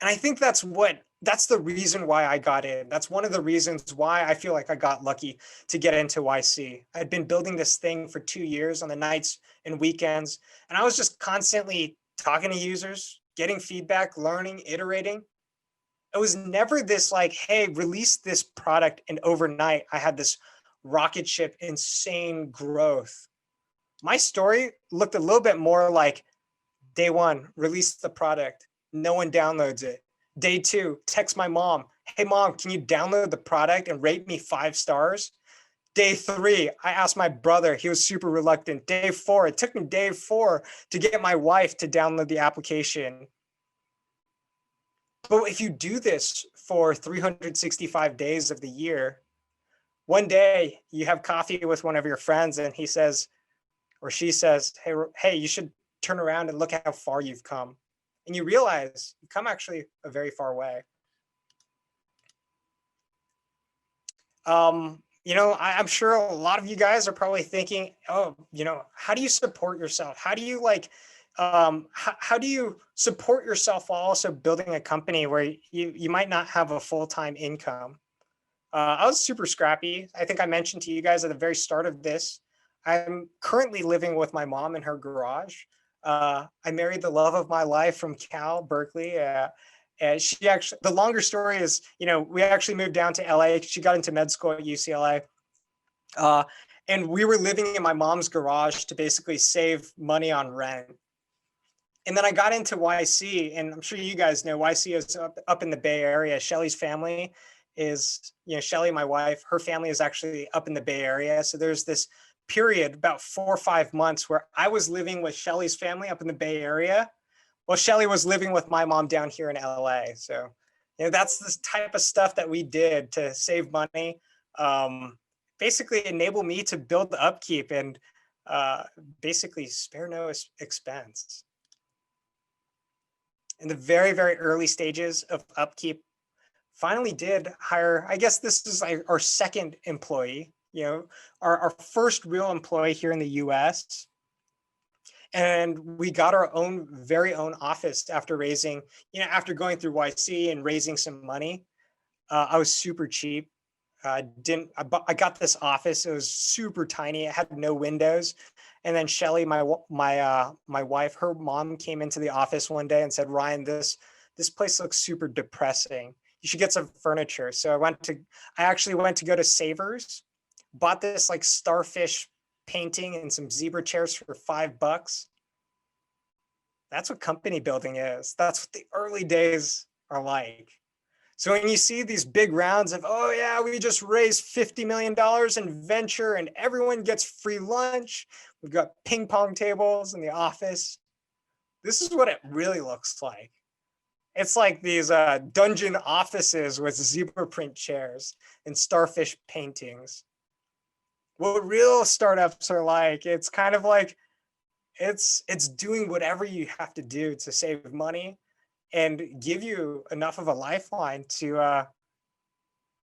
And I think that's the reason why I got in. That's one of the reasons why I feel like I got lucky to get into YC. I'd been building this thing for 2 years on the nights and weekends, and I was just constantly talking to users, getting feedback, learning, iterating. It was never this like, hey, release this product, and overnight I had this rocket ship, insane growth. My story looked a little bit more like day one, release the product, no one downloads it. Day two, text my mom, hey mom, can you download the product and rate me 5 stars? Day three, I asked my brother, he was super reluctant. Day four, it took me day 4 to get my wife to download the application. But if you do this for 365 days of the year, one day you have coffee with one of your friends and he says, or she says, hey, you should turn around and look how far you've come. And you realize you've come actually a very far way. I'm sure a lot of you guys are probably thinking, oh, how do you support yourself? How do you how do you support yourself while also building a company where you might not have a full-time income? I was super scrappy. I think I mentioned to you guys at the very start of this, I'm currently living with my mom in her garage. I married the love of my life from Cal, Berkeley. And she actually, the longer story is, we actually moved down to LA. She got into med school at UCLA. And we were living in my mom's garage to basically save money on rent. And then I got into YC, and I'm sure you guys know YC is up in the Bay Area. Shelly's family is, Shelly, my wife, her family is actually up in the Bay Area. So there's this period, about 4 or 5 months, where I was living with Shelly's family up in the Bay Area. Well, Shelly was living with my mom down here in LA. So, that's the type of stuff that we did to save money, basically enable me to build the upkeep and basically spare no expense. In the very, very early stages of upkeep, finally did hire, I guess this is our second employee, our first real employee here in the US. And we got our very own office after raising, after going through YC and raising some money. I was super cheap. I got this office. It was super tiny. It had no windows. And then Shelly, my wife, her mom came into the office one day and said, Ryan, this place looks super depressing. You should get some furniture. So I actually went to go to Savers, bought this like starfish painting and some zebra chairs for $5. That's what company building is. That's what the early days are like. So when you see these big rounds of, oh yeah, we just raised $50 million in venture and everyone gets free lunch. We've got ping pong tables in the office. This is what it really looks like. It's like these dungeon offices with zebra print chairs and starfish paintings. What real startups are like, it's kind of like, it's doing whatever you have to do to save money and give you enough of a lifeline to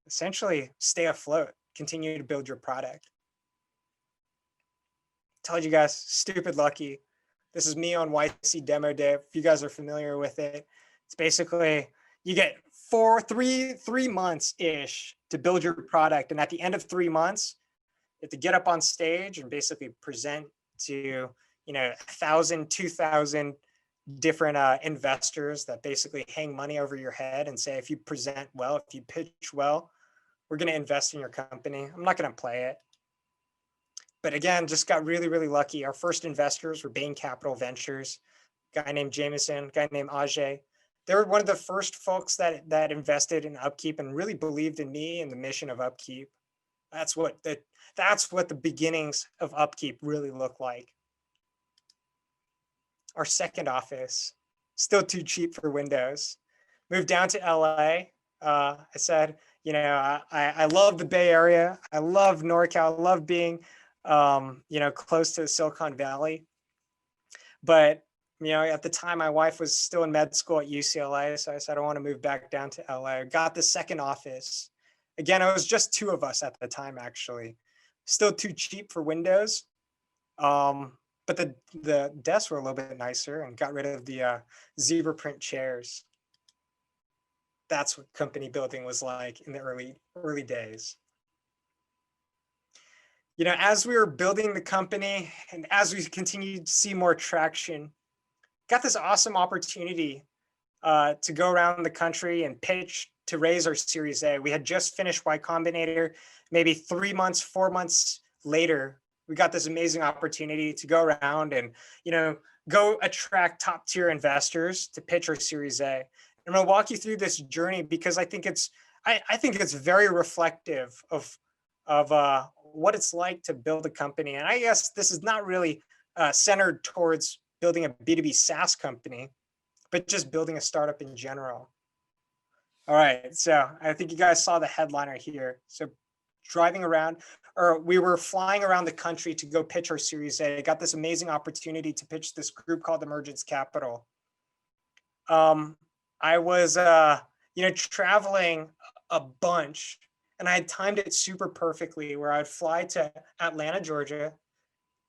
essentially stay afloat, continue to build your product. Told you guys, stupid lucky. This is me on YC Demo Day. If you guys are familiar with it, it's basically you get 3 months-ish to build your product. And at the end of 3 months, you have to get up on stage and basically present to 1,000, 2,000 different investors that basically hang money over your head and say, if you present well, if you pitch well, we're going to invest in your company. I'm not going to play it. But again, just got really, really lucky. Our first investors were Bain Capital Ventures, a guy named Jameson, a guy named Ajay. They were one of the first folks that invested in Upkeep and really believed in me and the mission of Upkeep. That's what the beginnings of Upkeep really look like. Our second office, still too cheap for Windows. Moved down to LA. I said, I love the Bay Area. I love NorCal. I love being, close to Silicon Valley. But, at the time, my wife was still in med school at UCLA. So I said, I want to move back down to LA. Got the second office. Again, it was just two of us at the time, actually. Still too cheap for Windows. But the desks were a little bit nicer and got rid of the zebra print chairs. That's what company building was like in the early days. As we were building the company and as we continued to see more traction, got this awesome opportunity to go around the country and pitch to raise our Series A. We had just finished Y Combinator. Maybe 3 months, 4 months later, we got this amazing opportunity to go around and, go attract top tier investors to pitch our Series A. I'm going to walk you through this journey because I think it's very reflective of what it's like to build a company. And I guess this is not really centered towards building a B2B SaaS company, but just building a startup in general. All right, so I think you guys saw the headliner here. So we were flying around the country to go pitch our Series A. I got this amazing opportunity to pitch this group called Emergence Capital. I was, traveling a bunch, and I had timed it super perfectly where I'd fly to Atlanta, Georgia,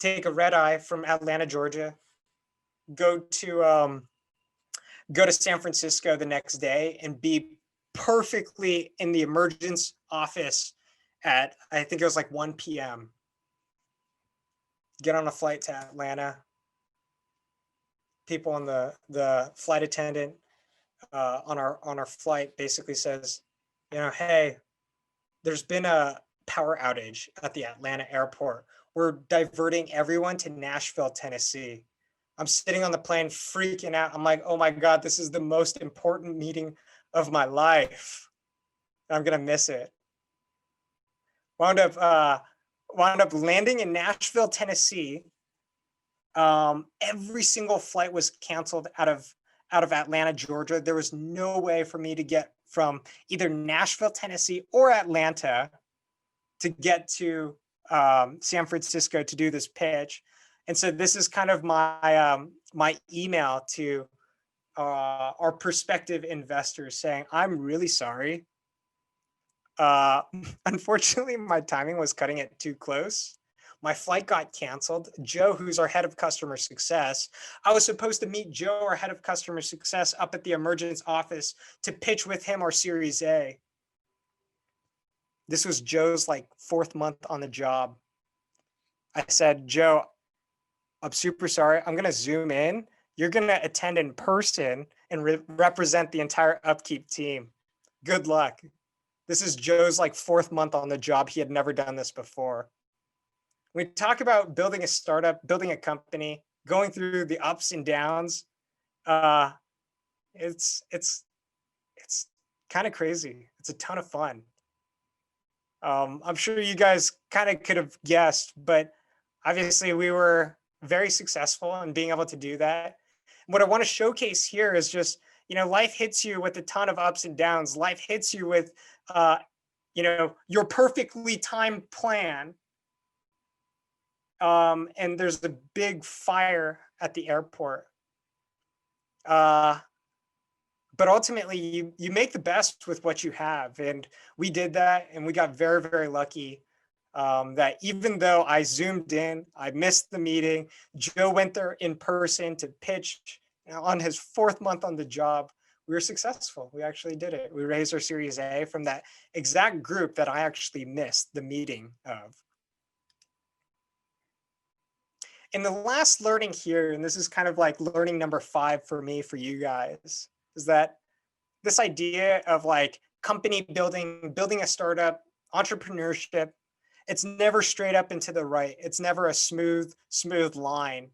take a red eye from Atlanta, Georgia, go to San Francisco the next day and be perfectly in the Emergence office at, I think it was like 1 p.m. Get on a flight to Atlanta. People on the flight attendant on our flight basically says, hey, there's been a power outage at the Atlanta airport. We're diverting everyone to Nashville, Tennessee. I'm sitting on the plane freaking out. I'm like, oh my God, this is the most important meeting of my life. I'm gonna miss it. Wound up landing in Nashville, Tennessee. Every single flight was canceled out of Atlanta, Georgia. There was no way for me to get from either Nashville, Tennessee or Atlanta to get to San Francisco to do this pitch. And so this is kind of my email to our prospective investors saying, I'm really sorry. Unfortunately, my timing was cutting it too close. My flight got canceled. Joe, who's our head of customer success, I was supposed to meet Joe, our head of customer success, up at the Emergence office to pitch with him our Series A. This was Joe's like 4th month on the job. I said, Joe, I'm super sorry. I'm going to zoom in. You're going to attend in person and represent the entire Upkeep team. Good luck. This is Joe's like 4th month on the job. He had never done this before. We talk about building a startup, building a company, going through the ups and downs. It's kind of crazy. It's a ton of fun. I'm sure you guys kind of could have guessed, but obviously we were very successful in being able to do that. What I want to showcase here is just, life hits you with a ton of ups and downs. Life hits you with, your perfectly timed plan. And there's a big fire at the airport. But ultimately, you make the best with what you have. And we did that, and we got very, very lucky that even though I zoomed in, I missed the meeting, Joe went there in person to pitch on his 4th month on the job. We were successful. We actually did it. We raised our Series A from that exact group that I actually missed the meeting of. And the last learning here, and this is kind of like learning number 5 for me, for you guys, is that this idea of like company building a startup, entrepreneurship, It's never straight up and to the right. It's never a smooth line.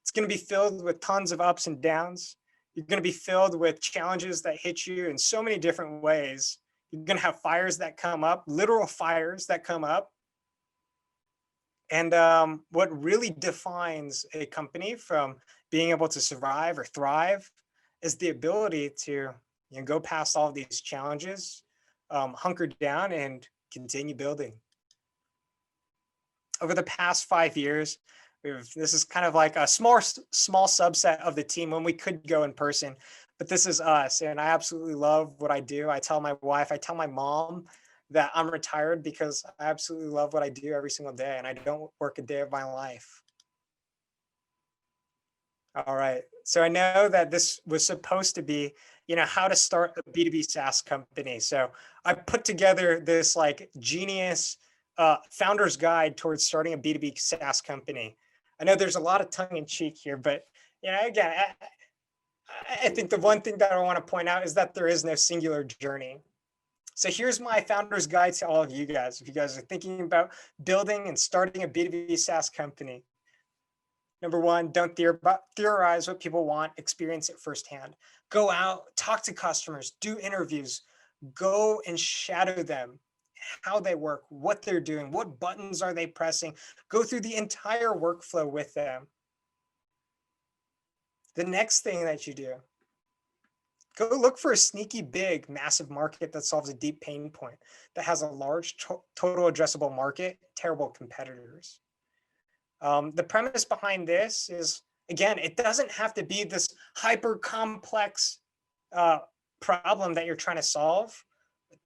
It's going to be filled with tons of ups and downs. You're going to be filled with challenges that hit you in so many different ways. You're going to have fires that come up, literal fires that come up. And what really defines a company from being able to survive or thrive is the ability to go past all of these challenges, hunker down and continue building. Over the past 5 years, this is kind of like a small subset of the team when we could go in person, but this is us. And I absolutely love what I do. I tell my wife, I tell my mom that I'm retired because I absolutely love what I do every single day and I don't work a day of my life. All right. So I know that this was supposed to be, how to start a B2B SaaS company. So I put together this like genius founder's guide towards starting a B2B SaaS company. I know there's a lot of tongue in cheek here, but again, I think the one thing that I want to point out is that there is no singular journey. So here's my founder's guide to all of you guys. If you guys are thinking about building and starting a B2B SaaS company, number one, don't theorize what people want, experience it firsthand. Go out, talk to customers, do interviews, go and shadow them, how they work, what they're doing, what buttons are they pressing, go through the entire workflow with them. The next thing that you do, go look for a sneaky, big, massive market that solves a deep pain point, that has a large total addressable market, terrible competitors. The premise behind this is, again, it doesn't have to be this hyper complex problem that you're trying to solve,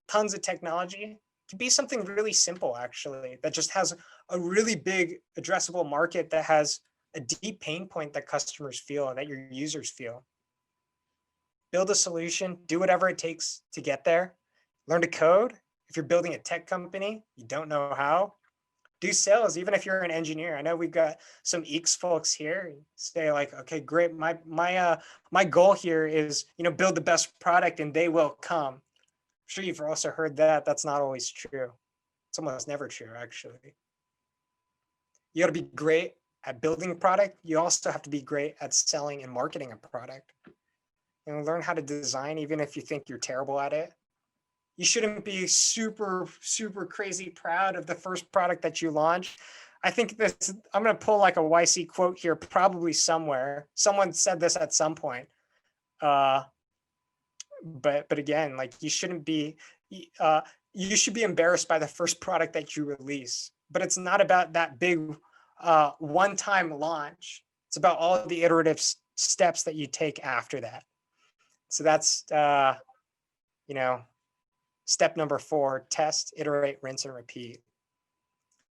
tons of technology. It can be something really simple, actually, that just has a really big addressable market that has a deep pain point that customers feel, that your users feel. Build a solution, do whatever it takes to get there. Learn to code. If you're building a tech company, you don't know how, do sales, even if you're an engineer. I know we've got some EECS folks here. Say like, okay, great. My goal here is, build the best product and they will come. I'm sure you've also heard that. That's not always true. It's almost never true, actually. You got to be great at building a product. You also have to be great at selling and marketing a product. Learn how to design, even if you think you're terrible at it. You shouldn't be super, super crazy proud of the first product that you launch. I think this, I'm going to pull like a YC quote here, probably somewhere. Someone said this at some point. But again, like you shouldn't be, you should be embarrassed by the first product that you release. But it's not about that big one-time launch. It's about all of the iterative steps that you take after that. So that's, step number 4, test, iterate, rinse, and repeat.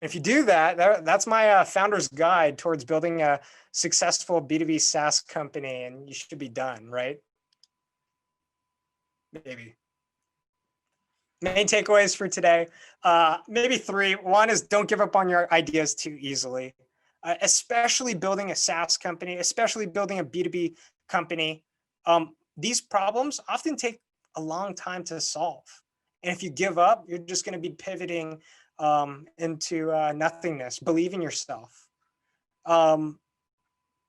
If you do that, that's my founder's guide towards building a successful B2B SaaS company, and you should be done, right? Maybe. Main takeaways for today, maybe 3. One is don't give up on your ideas too easily, especially building a SaaS company, especially building a B2B company. These problems often take a long time to solve. And if you give up, you're just going to be pivoting into nothingness. Believe in yourself.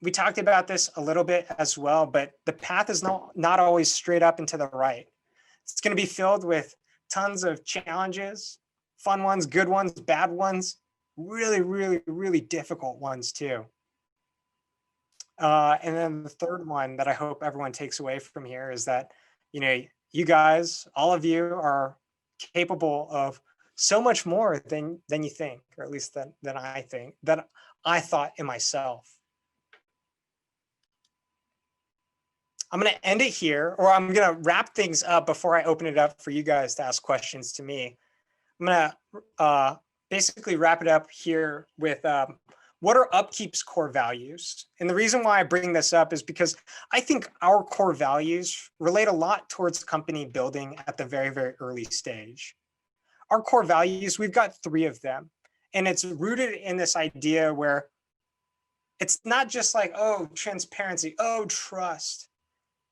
We talked about this a little bit as well, but the path is not always straight up and to the right. It's going to be filled with tons of challenges, fun ones, good ones, bad ones, really, really, really difficult ones too. And then the third one that I hope everyone takes away from here is that, you guys, all of you are capable of so much more than you think, or at least than I think, that I thought in myself. I'm going to end it here, or I'm going to wrap things up before I open it up for you guys to ask questions to me. I'm going to basically wrap it up here with what are Upkeep's core values? And the reason why I bring this up is because I think our core values relate a lot towards company building at the very, very early stage. Our core values, we've got 3 of them. And it's rooted in this idea where it's not just like, oh, transparency, oh, trust.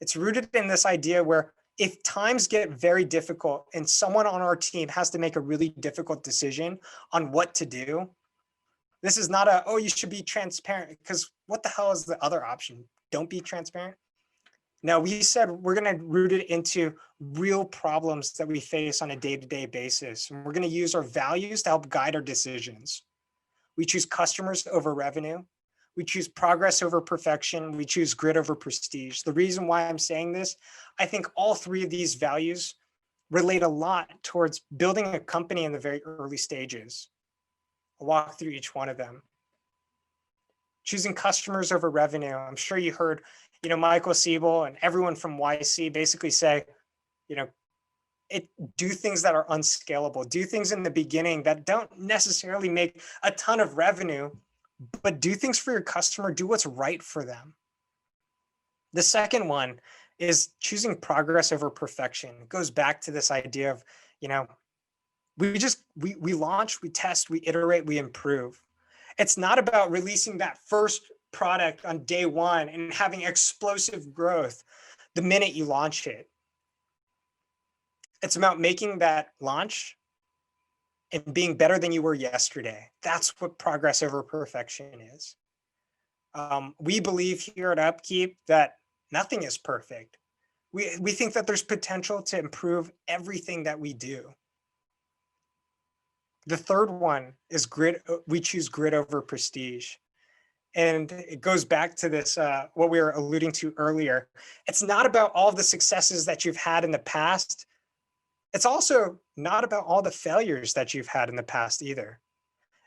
It's rooted in this idea where if times get very difficult and someone on our team has to make a really difficult decision on what to do, this is not a, oh, you should be transparent, because what the hell is the other option? Don't be transparent. No, we said we're going to root it into real problems that we face on a day-to-day basis. And we're going to use our values to help guide our decisions. We choose customers over revenue. We choose progress over perfection. We choose grit over prestige. The reason why I'm saying this, I think all three of these values relate a lot towards building a company in the very early stages. I'll walk through each one of them. Choosing customers over revenue. I'm sure you heard, Michael Siebel and everyone from YC basically say, do things that are unscalable, do things in the beginning that don't necessarily make a ton of revenue, but do things for your customer, do what's right for them. The second one is choosing progress over perfection. It goes back to this idea of, we launch, we test, we iterate, we improve. It's not about releasing that first product on day one and having explosive growth the minute you launch it. It's about making that launch and being better than you were yesterday. That's what progress over perfection is. We believe here at Upkeep that nothing is perfect. We think that there's potential to improve everything that we do. The third one is grit. We choose grit over prestige. And it goes back to this, what we were alluding to earlier. It's not about all the successes that you've had in the past. It's also not about all the failures that you've had in the past either.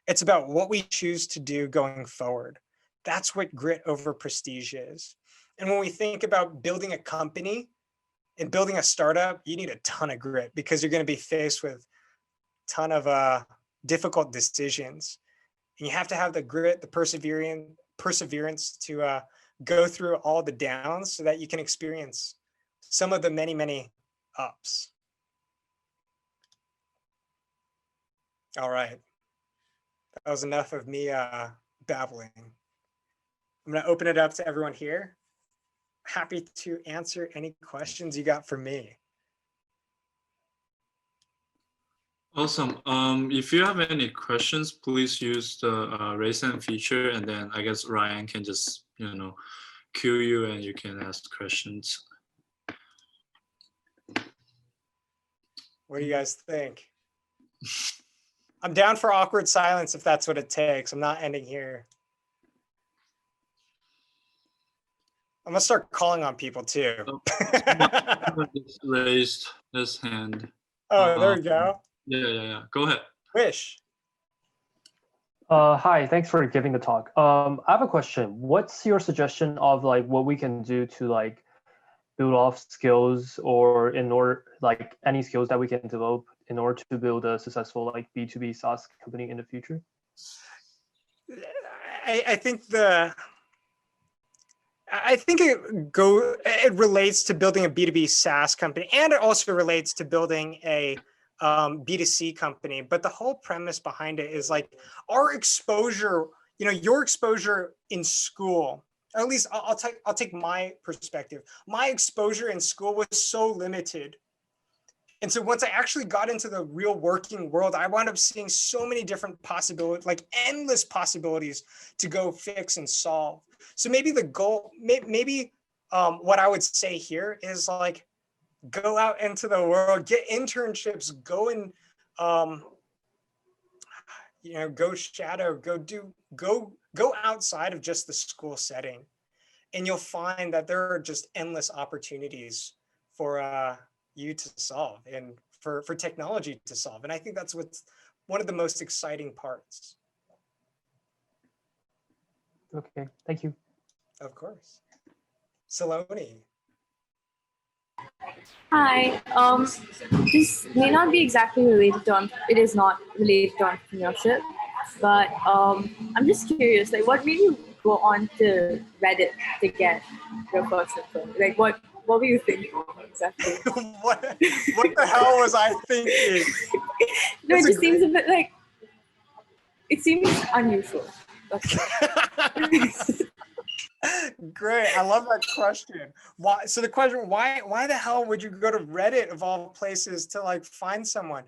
It's about what we choose to do going forward. That's what grit over prestige is. And when we think about building a company and building a startup, you need a ton of grit, because you're going to be faced with a ton of difficult decisions. And you have to have the grit, the perseverance to go through all the downs so that you can experience some of the many, many ups. All right. That was enough of me babbling. I'm going to open it up to everyone here. Happy to answer any questions you got for me. Awesome. If you have any questions, please use the raise hand feature, and then I guess Ryan can just, cue you and you can ask questions. What do you guys think? I'm down for awkward silence if that's what it takes. I'm not ending here. I'm gonna start calling on people too. Just raised his hand. Oh, there we go. Yeah. Go ahead. Wish. Hi, thanks for giving the talk. I have a question. What's your suggestion of what we can do to build off skills, or in order any skills that we can develop in order to build a successful B2B SaaS company in the future? I think it relates to building a B2B SaaS company, and it also relates to building a B2C company. But the whole premise behind it is our exposure, your exposure in school, or at least I'll take my perspective. My exposure in school was so limited. And so once I actually got into the real working world, I wound up seeing so many different possibilities, endless possibilities to go fix and solve. So maybe the goal, what I would say here is go out into the world, get internships, go and, go shadow, go outside of just the school setting. And you'll find that there are just endless opportunities for you to solve and for technology to solve. And I think that's what's one of the most exciting parts. Okay, thank you. Of course. Saloni. Hi, this may not be exactly related to, it is not related to entrepreneurship, but I'm just curious, what made you go on to Reddit to get your first info? What were you thinking exactly? what the hell was I thinking? No, it just seems a bit it seems unusual. great. I love that question. Why? So the question, why the hell would you go to Reddit of all places to like find someone?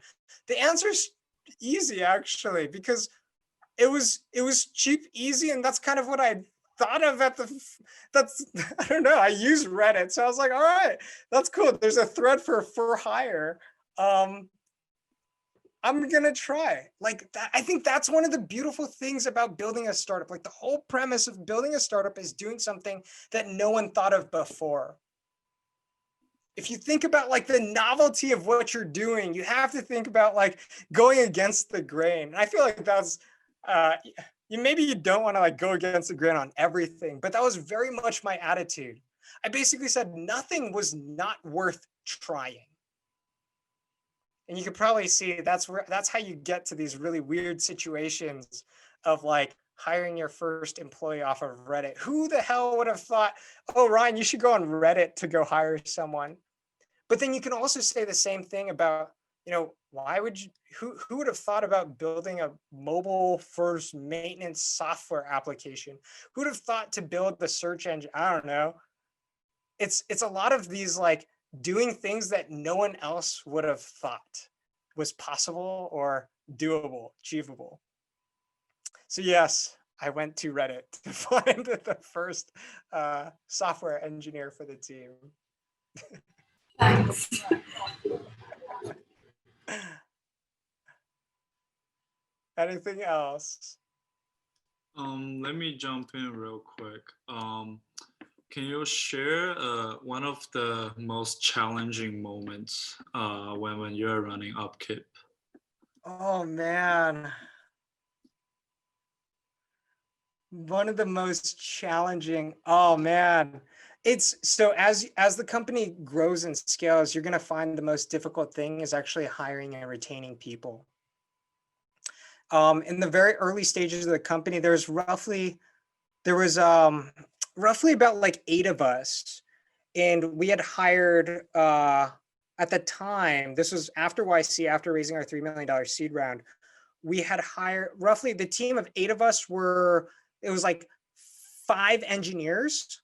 The answer is easy actually, because it was cheap, easy, and that's kind of what I thought of that's I don't know. I use Reddit, so I was like, all right, that's cool. There's a thread for hire. I'm gonna try. Like that, I think that's one of the beautiful things about building a startup. Like the whole premise of building a startup is doing something that no one thought of before. If you think about like the novelty of what you're doing, you have to think about like going against the grain. And I feel like that's maybe you don't want to like go against the grain on everything, but that was very much my attitude. I basically said nothing was not worth trying. And you could probably see that's how you get to these really weird situations of like hiring your first employee off of Reddit. Who the hell would have thought, oh, Ryan, you should go on Reddit to go hire someone? But then you can also say the same thing about, why would you, who would have thought about building a mobile first maintenance software application? Who would have thought to build the search engine? I don't know. It's a lot of these like doing things that no one else would have thought was possible or doable, achievable. So yes, I went to Reddit to find the first software engineer for the team. Thanks. Anything else? Let me jump in real quick. Can you share one of the most challenging moments when you're running Upkeep? Oh man. One of the most challenging, oh man. It's so as the company grows and scales, you're going to find the most difficult thing is actually hiring and retaining people. In the very early stages of the company, there was roughly about like 8 of us, and we had hired at the time, this was after YC, after raising our $3 million seed round, we had hired roughly the team of 8 of us it was like 5 engineers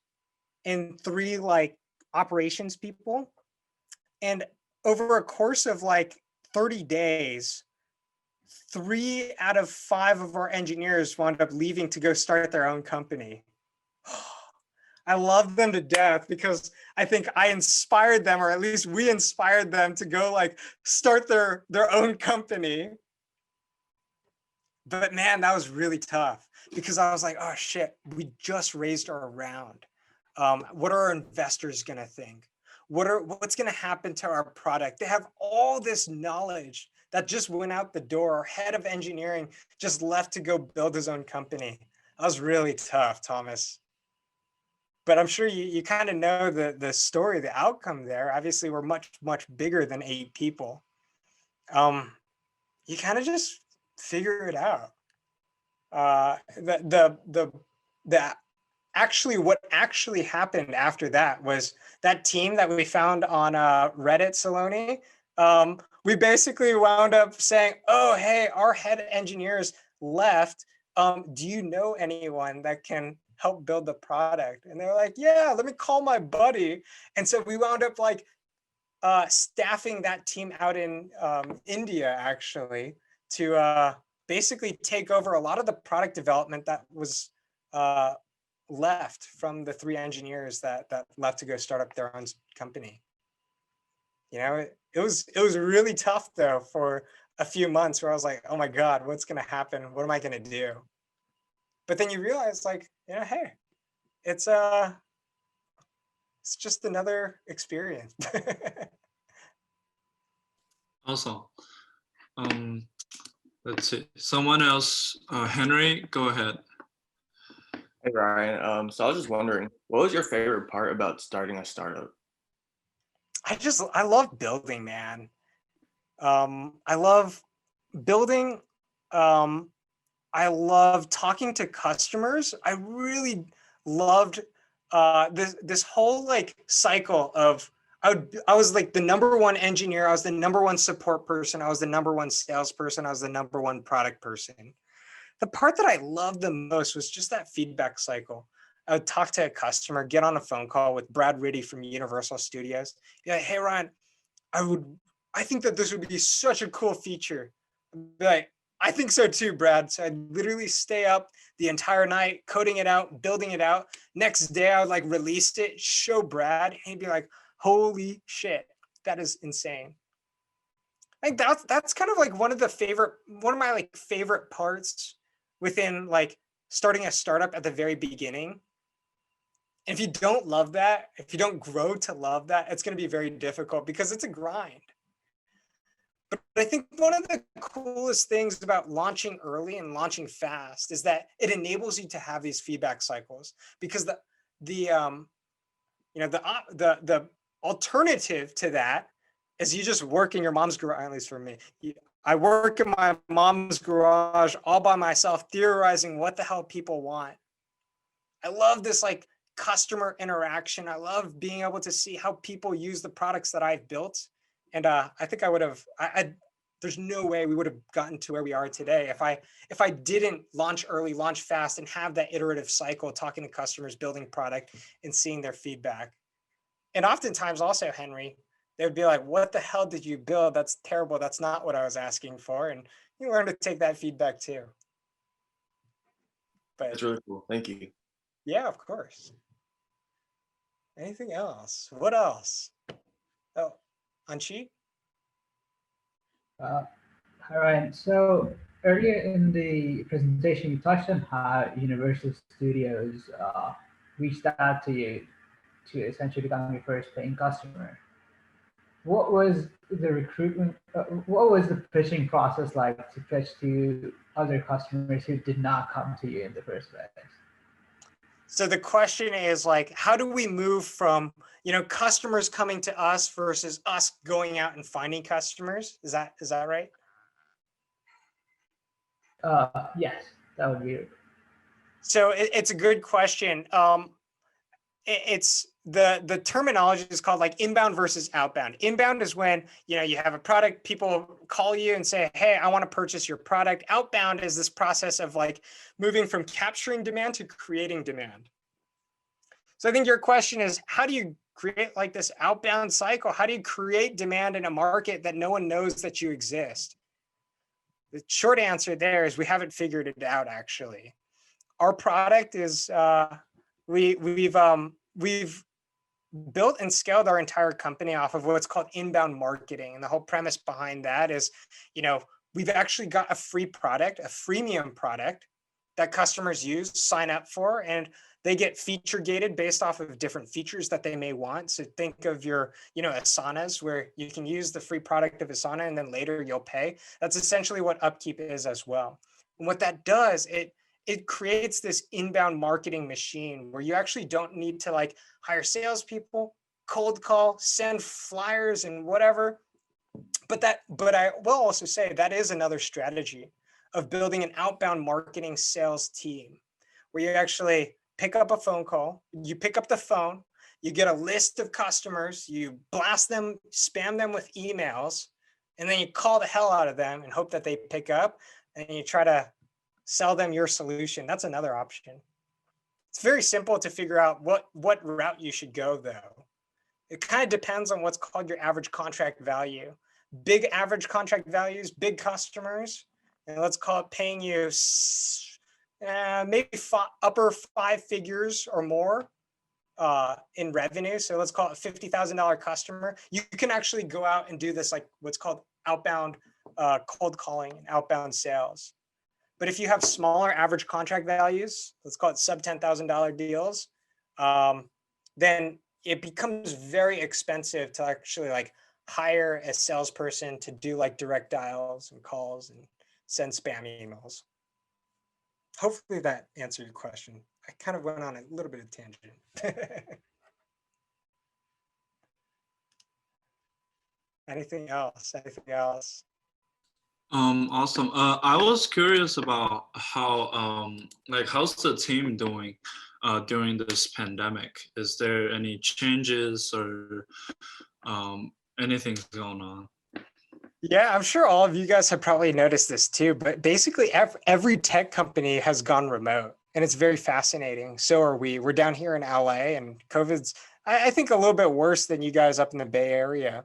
and 3 like operations people. And over a course of like 30 days, 3 out of 5 of our engineers wound up leaving to go start their own company. I love them to death because I think I inspired them, or at least we inspired them to go like start their own company. But man, that was really tough because I was like, oh shit, we just raised our round. What are our investors gonna think? What's gonna happen to our product? They have all this knowledge that just went out the door. Our head of engineering just left to go build his own company. That was really tough, Thomas. But I'm sure you kind of know the story, the outcome there. Obviously, we're much, much bigger than 8 people. You kind of just figure it out. What actually happened after that was that team that we found on Reddit, Saloni. We basically wound up saying, oh, hey, our head engineers left. Do you know anyone that can help build the product? And they're like, yeah, let me call my buddy. And so we wound up like staffing that team out in India, actually, to basically take over a lot of the product development that was left from the 3 engineers that left to go start up their own company. It was really tough though for a few months where I was like, oh my God, what's gonna happen? What am I gonna do? But then you realize like, hey, it's just another experience. Awesome. Let's see. Someone else, Henry, go ahead. Hey Ryan, so I was just wondering, what was your favorite part about starting a startup? I love building, man. I love building. I love talking to customers. I really loved this whole like cycle of I was like the #1 engineer. I was the #1 support person. I was the #1 salesperson. I was the #1 product person. The part that I loved the most was just that feedback cycle. I would talk to a customer, get on a phone call with Brad Riddy from Universal Studios. Be like, hey Ryan, I think that this would be such a cool feature. I'd be like, I think so too, Brad. So I'd literally stay up the entire night coding it out, building it out. Next day I would like release it, show Brad, and he'd be like, holy shit, that is insane. I think that's kind of like one of my like favorite parts within like starting a startup at the very beginning. And if you don't love that, if you don't grow to love that, it's going to be very difficult because it's a grind. But I think one of the coolest things about launching early and launching fast is that it enables you to have these feedback cycles, because the alternative to that is you just work in your mom's garage. At least for me, I work in my mom's garage all by myself, theorizing what the hell people want. I love this like customer interaction. I love being able to see how people use the products that I've built. And I think I would have, there's no way we would have gotten to where we are today if I didn't launch early, launch fast, and have that iterative cycle, talking to customers, building product, and seeing their feedback. And oftentimes also, Henry, they would be like, what the hell did you build? That's terrible. That's not what I was asking for. And you learn to take that feedback too. But That's really cool. Thank you. yeah, of course. Anything else? What else? Oh, Anchi? Hi, Ryan. So earlier in the presentation, you touched on how Universal Studios reached out to you to essentially become your first paying customer. What was the recruitment? What was the pitching process like to pitch to other customers who did not come to you in the first place? So the question is like, how do we move from, customers coming to us versus us going out and finding customers? Is that right? Yes, that would be it. So it's a good question. It's the terminology is called like inbound versus outbound. Inbound is when, you have a product, people call you and say, hey, I want to purchase your product. Outbound is this process of like moving from capturing demand to creating demand. So I think your question is, how do you create like this outbound cycle? How do you create demand in a market that no one knows that you exist? The short answer there is we haven't figured it out, actually. Our product is, we've built and scaled our entire company off of what's called inbound marketing. And the whole premise behind that is, we've actually got a free product, a freemium product that customers use, sign up for, and they get feature gated based off of different features that they may want. So think of your, Asanas, where you can use the free product of Asana and then later you'll pay. That's essentially what Upkeep is as well. And what that does, it creates this inbound marketing machine where you actually don't need to like hire salespeople, cold call, send flyers and whatever. But I will also say that is another strategy of building an outbound marketing sales team, where you actually pick up a phone call, you pick up the phone, you get a list of customers, you blast them, spam them with emails, and then you call the hell out of them and hope that they pick up, and you try to sell them your solution. That's another option. It's very simple to figure out what route you should go, though. It kind of depends on what's called your average contract value. Big average contract values, big customers, and let's call it paying you maybe upper 5 figures or more in revenue. So let's call it a $50,000 customer. You can actually go out and do this like what's called outbound cold calling and outbound sales. But if you have smaller average contract values, let's call it sub $10,000 deals, then it becomes very expensive to actually like hire a salesperson to do like direct dials and calls and send spam emails. Hopefully that answered your question. I kind of went on a little bit of tangent. Anything else? Awesome. I was curious about how, how's the team doing during this pandemic? Is there any changes or anything going on? Yeah, I'm sure all of you guys have probably noticed this too, but basically every tech company has gone remote. and it's very fascinating. So are we. We're down here in LA, and COVID's, I think, a little bit worse than you guys up in the Bay Area.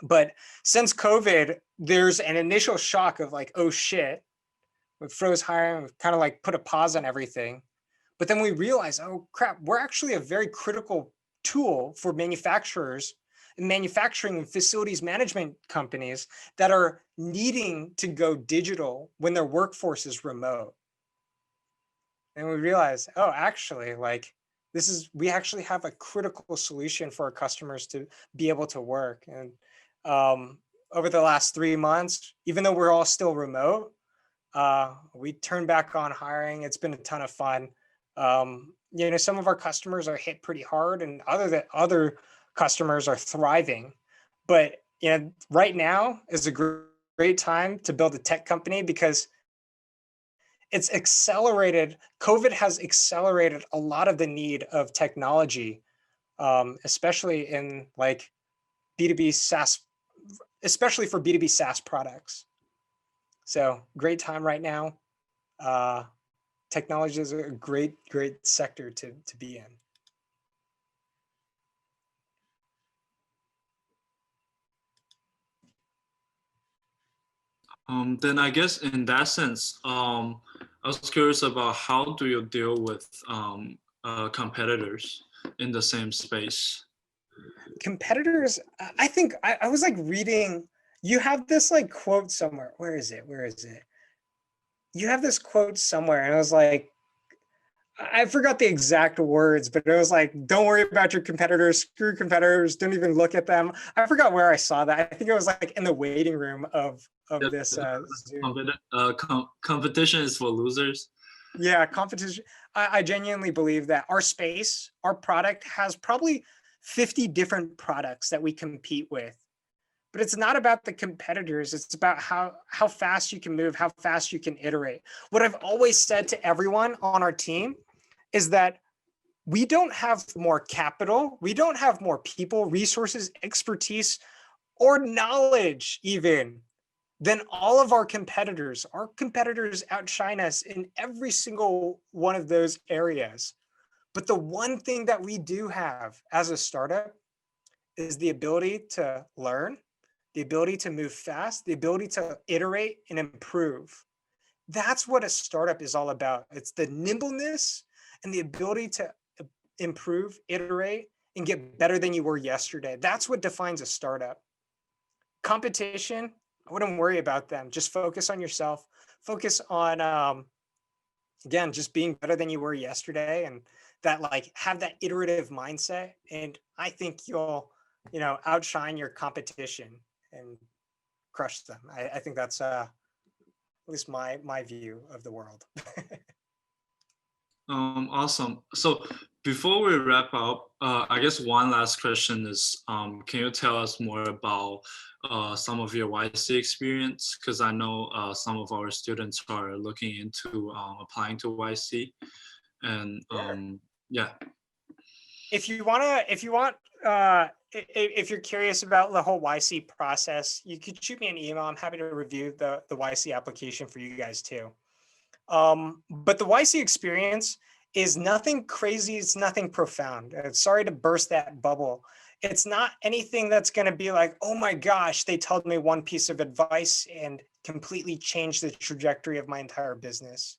But since COVID, there's an initial shock of like, oh shit, we froze hiring, we kind of like put a pause on everything. But then we realize, oh crap, we're actually a very critical tool for manufacturers and manufacturing and facilities management companies that are needing to go digital when their workforce is remote. And we realize, oh, actually, like we actually have a critical solution for our customers to be able to work. And over the last 3 months, even though we're all still remote, we turned back on hiring. It's been a ton of fun. Some of our customers are hit pretty hard, and other customers are thriving. But right now is a great time to build a tech company because it's accelerated. COVID has accelerated a lot of the need of technology, especially in like B2B SaaS, especially for B2B SaaS products. So great time right now. Technology is a great sector to be in. Then I guess in that sense, I was curious about how do you deal with competitors in the same space? Competitors, I think I was like reading, you have this like quote somewhere. Where is it? You have this quote somewhere, and I was like, I forgot the exact words, but it was like, don't worry about your competitors, screw competitors, don't even look at them. I forgot where I saw that. I think it was like in the waiting room of this Zoom. Competition is for losers. Yeah, competition. I genuinely believe that our space, our product has probably 50 different products that we compete with. But it's not about the competitors. It's about how fast you can move, how fast you can iterate. What I've always said to everyone on our team is that we don't have more capital. We don't have more people, resources, expertise, or knowledge even than all of our competitors. Our competitors outshine us in every single one of those areas. But the one thing that we do have as a startup is the ability to learn, the ability to move fast, the ability to iterate and improve. That's what a startup is all about. It's the nimbleness and the ability to improve, iterate, and get better than you were yesterday. That's what defines a startup. Competition, I wouldn't worry about them. Just focus on yourself. Focus on, again, just being better than you were yesterday, and that like have that iterative mindset. And I think you'll, outshine your competition and crush them. I think that's at least my view of the world. Awesome. So before we wrap up, I guess one last question is, can you tell us more about some of your YC experience? Because I know some of our students are looking into applying to YC, and yeah. If you're curious about the whole YC process, you could shoot me an email. I'm happy to review the YC application for you guys too. But the YC experience is nothing crazy. It's nothing profound. Sorry to burst that bubble. It's not anything that's going to be like, oh my gosh, they told me one piece of advice and completely changed the trajectory of my entire business.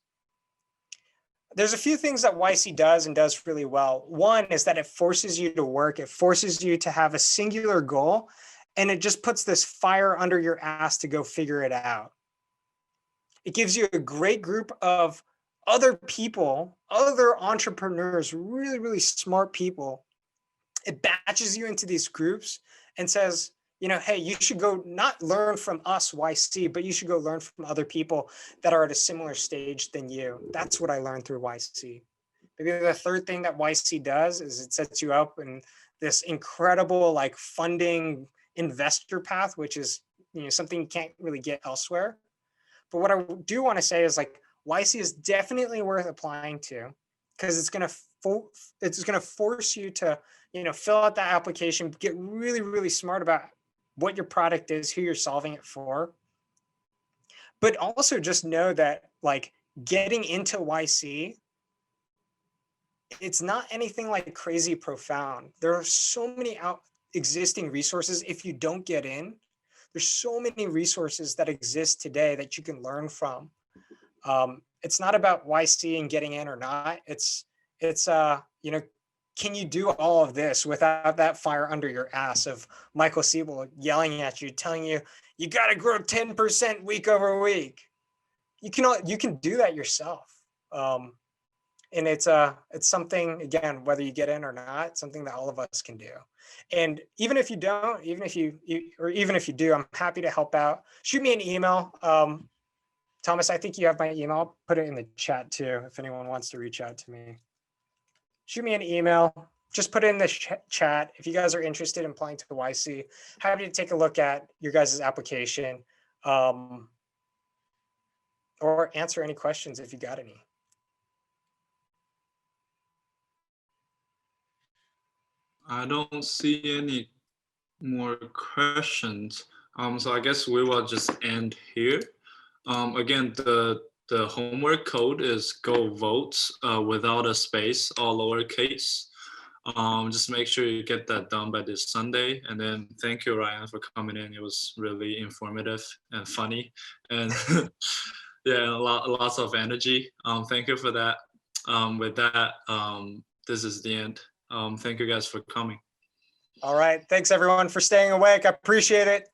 There's a few things that YC does and does really well. One is that it forces you to work. It forces you to have a singular goal, and it just puts this fire under your ass to go figure it out. It gives you a great group of other people, other entrepreneurs, really, really smart people. It batches you into these groups and says, hey, you should go not learn from us, YC, but you should go learn from other people that are at a similar stage than you. That's what I learned through YC. Maybe the third thing that YC does is it sets you up in this incredible like funding investor path, which is something you can't really get elsewhere. But what I do want to say is like YC is definitely worth applying to, because it's going to force you to fill out that application, get really, really smart about what your product is, who you're solving it for. But also just know that like getting into YC it's not anything like crazy profound. There are so many existing resources. If you don't get in, there's so many resources that exist today that you can learn from. It's not about YC and getting in or not. It's you know, can you do all of this without that fire under your ass of Michael Siebel yelling at you, telling you, you got to grow 10% week over week. You can do that yourself. And it's something, again, whether you get in or not, something that all of us can do. And even if you don't, even if you do, I'm happy to help out. Shoot me an email. Thomas, I think you have my email. I'll put it in the chat too, if anyone wants to reach out to me. Shoot me an email. Just put it in the chat. If you guys are interested in applying to the YC, happy to take a look at your guys' application, or answer any questions if you got any. I don't see any more questions. So I guess we will just end here. Again, the homework code is go votes without a space, all lowercase. Just make sure you get that done by this Sunday. And then thank you, Ryan, for coming in. It was really informative and funny, and yeah, lots of energy. Thank you for that. With that, this is the end. Thank you guys for coming. All right. Thanks everyone for staying awake. I appreciate it.